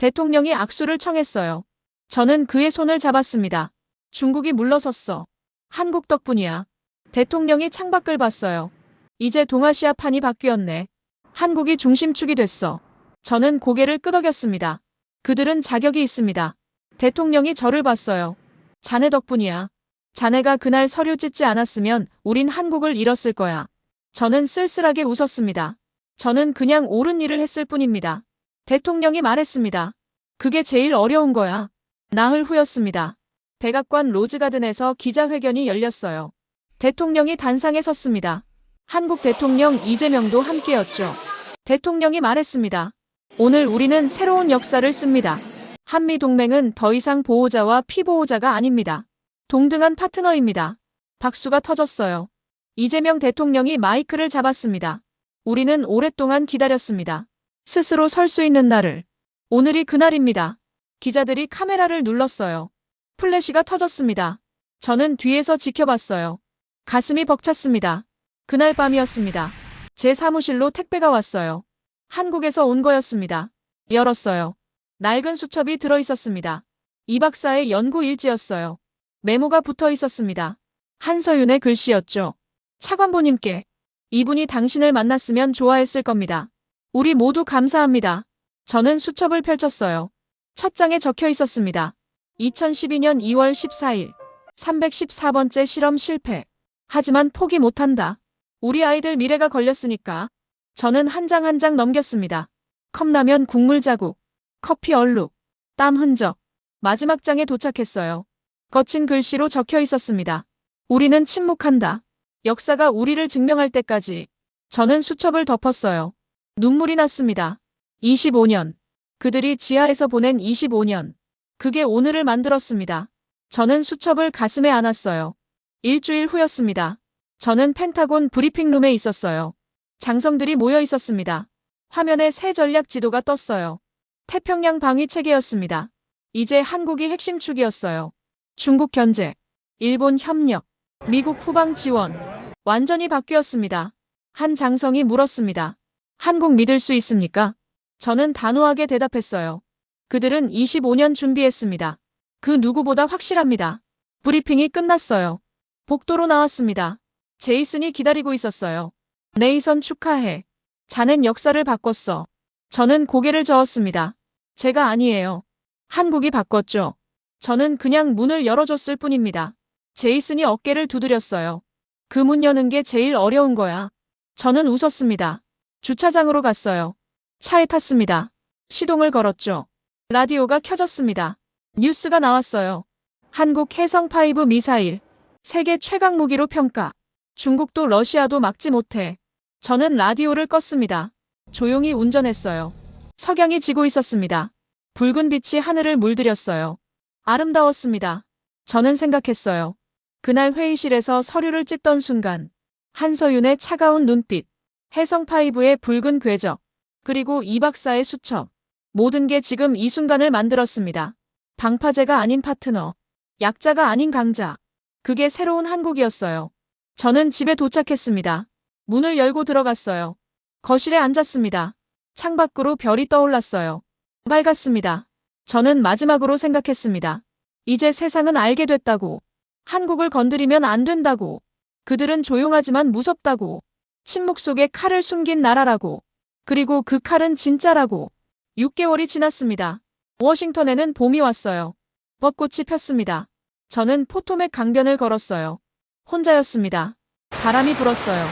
대통령이 악수를 청했어요. 저는 그의 손을 잡았습니다. 중국이 물러섰어. 한국 덕분이야. 대통령이 창밖을 봤어요. 이제 동아시아 판이 바뀌었네. 한국이 중심축이 됐어. 저는 고개를 끄덕였습니다. 그들은 자격이 있습니다. 대통령이 저를 봤어요. 자네 덕분이야. 자네가 그날 서류 찢지 않았으면 우린 한국을 잃었을 거야. 저는 쓸쓸하게 웃었습니다. 저는 그냥 옳은 일을 했을 뿐입니다. 대통령이 말했습니다. 그게 제일 어려운 거야. 나흘 후였습니다. 백악관 로즈가든에서 기자회견이 열렸어요. 대통령이 단상에 섰습니다. 한국 대통령 이재명도 함께였죠. 대통령이 말했습니다. 오늘 우리는 새로운 역사를 씁니다. 한미동맹은 더 이상 보호자와 피보호자가 아닙니다. 동등한 파트너입니다. 박수가 터졌어요. 이재명 대통령이 마이크를 잡았습니다. 우리는 오랫동안 기다렸습니다. 스스로 설 수 있는 날을. 오늘이 그날입니다. 기자들이 카메라를 눌렀어요. 플래시가 터졌습니다. 저는 뒤에서 지켜봤어요. 가슴이 벅찼습니다. 그날 밤이었습니다. 제 사무실로 택배가 왔어요. 한국에서 온 거였습니다. 열었어요. 낡은 수첩이 들어있었습니다. 이 박사의 연구 일지였어요. 메모가 붙어 있었습니다. 한서윤의 글씨였죠. 차관보님께. 이분이 당신을 만났으면 좋아했을 겁니다. 우리 모두 감사합니다. 저는 수첩을 펼쳤어요. 첫 장에 적혀 있었습니다. 2012년 2월 14일 314번째 실험 실패. 하지만 포기 못한다. 우리 아이들 미래가 걸렸으니까. 저는 한 장 한 장 넘겼습니다. 컵라면 국물 자국, 커피 얼룩, 땀 흔적. 마지막 장에 도착했어요. 거친 글씨로 적혀 있었습니다. 우리는 침묵한다. 역사가 우리를 증명할 때까지. 저는 수첩을 덮었어요. 눈물이 났습니다. 25년. 그들이 지하에서 보낸 25년. 그게 오늘을 만들었습니다. 저는 수첩을 가슴에 안았어요. 일주일 후였습니다. 저는 펜타곤 브리핑룸에 있었어요. 장성들이 모여 있었습니다. 화면에 새 전략 지도가 떴어요. 태평양 방위 체계였습니다. 이제 한국이 핵심 축이었어요. 중국 견제, 일본 협력, 미국 후방 지원. 완전히 바뀌었습니다. 한 장성이 물었습니다. 한국 믿을 수 있습니까? 저는 단호하게 대답했어요. 그들은 25년 준비했습니다. 그 누구보다 확실합니다. 브리핑이 끝났어요. 복도로 나왔습니다. 제이슨이 기다리고 있었어요. 네이선 축하해. 자넨 역사를 바꿨어. 저는 고개를 저었습니다. 제가 아니에요. 한국이 바꿨죠. 저는 그냥 문을 열어줬을 뿐입니다. 제이슨이 어깨를 두드렸어요. 그 문 여는 게 제일 어려운 거야. 저는 웃었습니다. 주차장으로 갔어요. 차에 탔습니다. 시동을 걸었죠. 라디오가 켜졌습니다. 뉴스가 나왔어요. 한국 해성5 미사일. 세계 최강 무기로 평가. 중국도 러시아도 막지 못해. 저는 라디오를 껐습니다. 조용히 운전했어요. 석양이 지고 있었습니다. 붉은 빛이 하늘을 물들였어요. 아름다웠습니다. 저는 생각했어요. 그날 회의실에서 서류를 찢던 순간 한서윤의 차가운 눈빛, 해성5의 붉은 궤적, 그리고 이 박사의 수첩. 모든 게 지금 이 순간을 만들었습니다. 방파제가 아닌 파트너, 약자가 아닌 강자. 그게 새로운 한국이었어요. 저는 집에 도착했습니다. 문을 열고 들어갔어요. 거실에 앉았습니다. 창밖으로 별이 떠올랐어요. 밝았습니다. 저는 마지막으로 생각했습니다. 이제 세상은 알게 됐다고. 한국을 건드리면 안 된다고. 그들은 조용하지만 무섭다고. 침묵 속에 칼을 숨긴 나라라고. 그리고 그 칼은 진짜라고. 6개월이 지났습니다. 워싱턴에는 봄이 왔어요. 벚꽃이 폈습니다. 저는 포토맥 강변을 걸었어요. 혼자였습니다. 바람이 불었어요.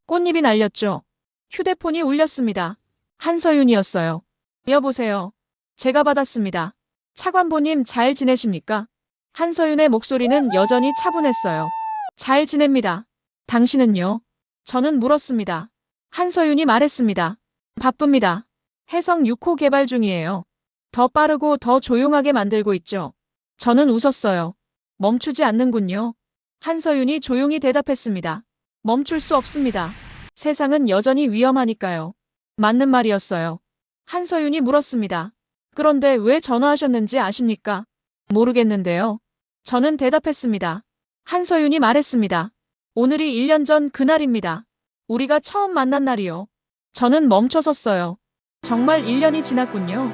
꽃잎이 날렸죠. 휴대폰이 울렸습니다. 한서윤이었어요. 여보세요. 제가 받았습니다. 차관보님 잘 지내십니까? 한서윤의 목소리는 여전히 차분했어요. 잘 지냅니다. 당신은요? 저는 물었습니다. 한서윤이 말했습니다. 바쁩니다. 해성 6호 개발 중이에요. 더 빠르고 더 조용하게 만들고 있죠. 저는 웃었어요. 멈추지 않는군요. 한서윤이 조용히 대답했습니다. 멈출 수 없습니다. 세상은 여전히 위험하니까요. 맞는 말이었어요. 한서윤이 물었습니다. 그런데 왜 전화하셨는지 아십니까? 모르겠는데요. 저는 대답했습니다. 한서윤이 말했습니다. 오늘이 1년 전 그날입니다. 우리가 처음 만난 날이요. 저는 멈춰섰어요. 정말 1년이 지났군요.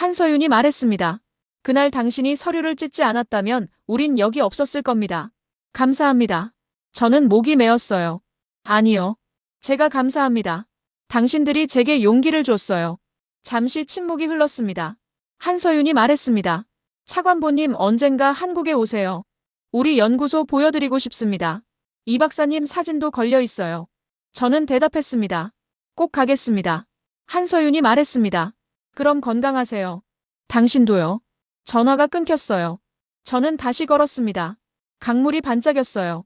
한서윤이 말했습니다. 그날 당신이 서류를 찢지 않았다면 우린 여기 없었을 겁니다. 감사합니다. 저는 목이 메었어요. 아니요. 제가 감사합니다. 당신들이 제게 용기를 줬어요. 잠시 침묵이 흘렀습니다. 한서윤이 말했습니다. 차관보님 언젠가 한국에 오세요. 우리 연구소 보여드리고 싶습니다. 이 박사님 사진도 걸려 있어요. 저는 대답했습니다. 꼭 가겠습니다. 한서윤이 말했습니다. 그럼 건강하세요. 당신도요. 전화가 끊겼어요. 저는 다시 걸었습니다. 강물이 반짝였어요.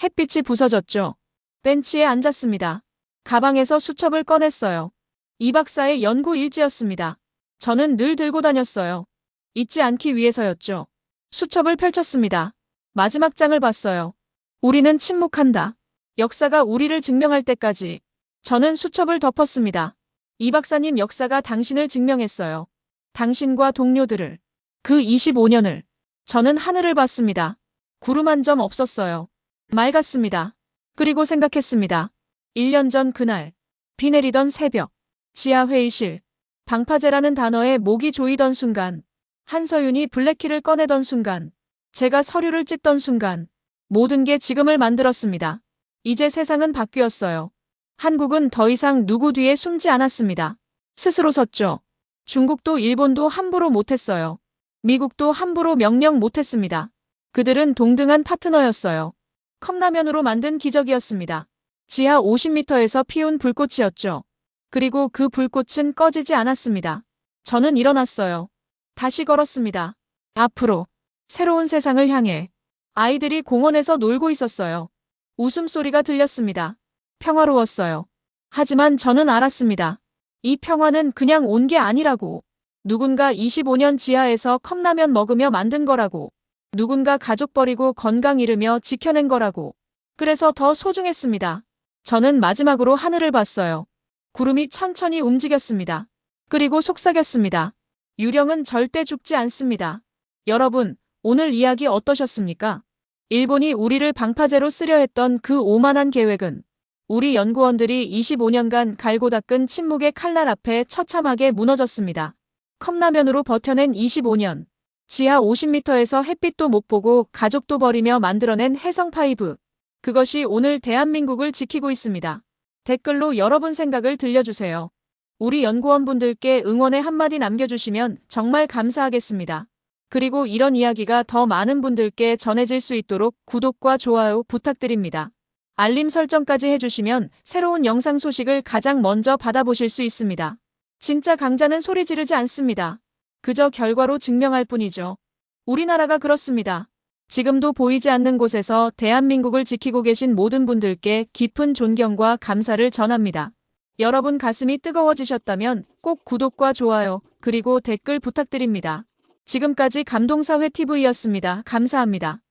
햇빛이 부서졌죠. 벤치에 앉았습니다. 가방에서 수첩을 꺼냈어요. 이 박사의 연구 일지였습니다. 저는 늘 들고 다녔어요. 잊지 않기 위해서였죠. 수첩을 펼쳤습니다. 마지막 장을 봤어요. 우리는 침묵한다. 역사가 우리를 증명할 때까지. 저는 수첩을 덮었습니다. 이 박사님 역사가 당신을 증명했어요. 당신과 동료들을. 그 25년을. 저는 하늘을 봤습니다. 구름 한 점 없었어요. 맑았습니다. 그리고 생각했습니다. 1년 전 그날. 비 내리던 새벽. 지하 회의실. 방파제라는 단어에 목이 조이던 순간. 한서윤이 블랙키를 꺼내던 순간. 제가 서류를 찢던 순간. 모든 게 지금을 만들었습니다. 이제 세상은 바뀌었어요. 한국은 더 이상 누구 뒤에 숨지 않았습니다. 스스로 섰죠. 중국도 일본도 함부로 못했어요. 미국도 함부로 명령 못했습니다. 그들은 동등한 파트너였어요. 컵라면으로 만든 기적이었습니다. 지하 50m에서 피운 불꽃이었죠. 그리고 그 불꽃은 꺼지지 않았습니다. 저는 일어났어요. 다시 걸었습니다. 앞으로. 새로운 세상을 향해. 아이들이 공원에서 놀고 있었어요. 웃음소리가 들렸습니다. 평화로웠어요. 하지만 저는 알았습니다. 이 평화는 그냥 온 게 아니라고. 누군가 25년 지하에서 컵라면 먹으며 만든 거라고. 누군가 가족 버리고 건강 잃으며 지켜낸 거라고. 그래서 더 소중했습니다. 저는 마지막으로 하늘을 봤어요. 구름이 천천히 움직였습니다. 그리고 속삭였습니다. 유령은 절대 죽지 않습니다. 여러분, 오늘 이야기 어떠셨습니까? 일본이 우리를 방파제로 쓰려 했던 그 오만한 계획은 우리 연구원들이 25년간 갈고 닦은 침묵의 칼날 앞에 처참하게 무너졌습니다. 컵라면으로 버텨낸 25년. 지하 50m에서 햇빛도 못 보고 가족도 버리며 만들어낸 해성5. 그것이 오늘 대한민국을 지키고 있습니다. 댓글로 여러분 생각을 들려주세요. 우리 연구원분들께 응원의 한마디 남겨주시면 정말 감사하겠습니다. 그리고 이런 이야기가 더 많은 분들께 전해질 수 있도록 구독과 좋아요 부탁드립니다. 알림 설정까지 해주시면 새로운 영상 소식을 가장 먼저 받아보실 수 있습니다. 진짜 강자는 소리 지르지 않습니다. 그저 결과로 증명할 뿐이죠. 우리나라가 그렇습니다. 지금도 보이지 않는 곳에서 대한민국을 지키고 계신 모든 분들께 깊은 존경과 감사를 전합니다. 여러분 가슴이 뜨거워지셨다면 꼭 구독과 좋아요, 그리고 댓글 부탁드립니다. 지금까지 감동사회 TV였습니다. 감사합니다.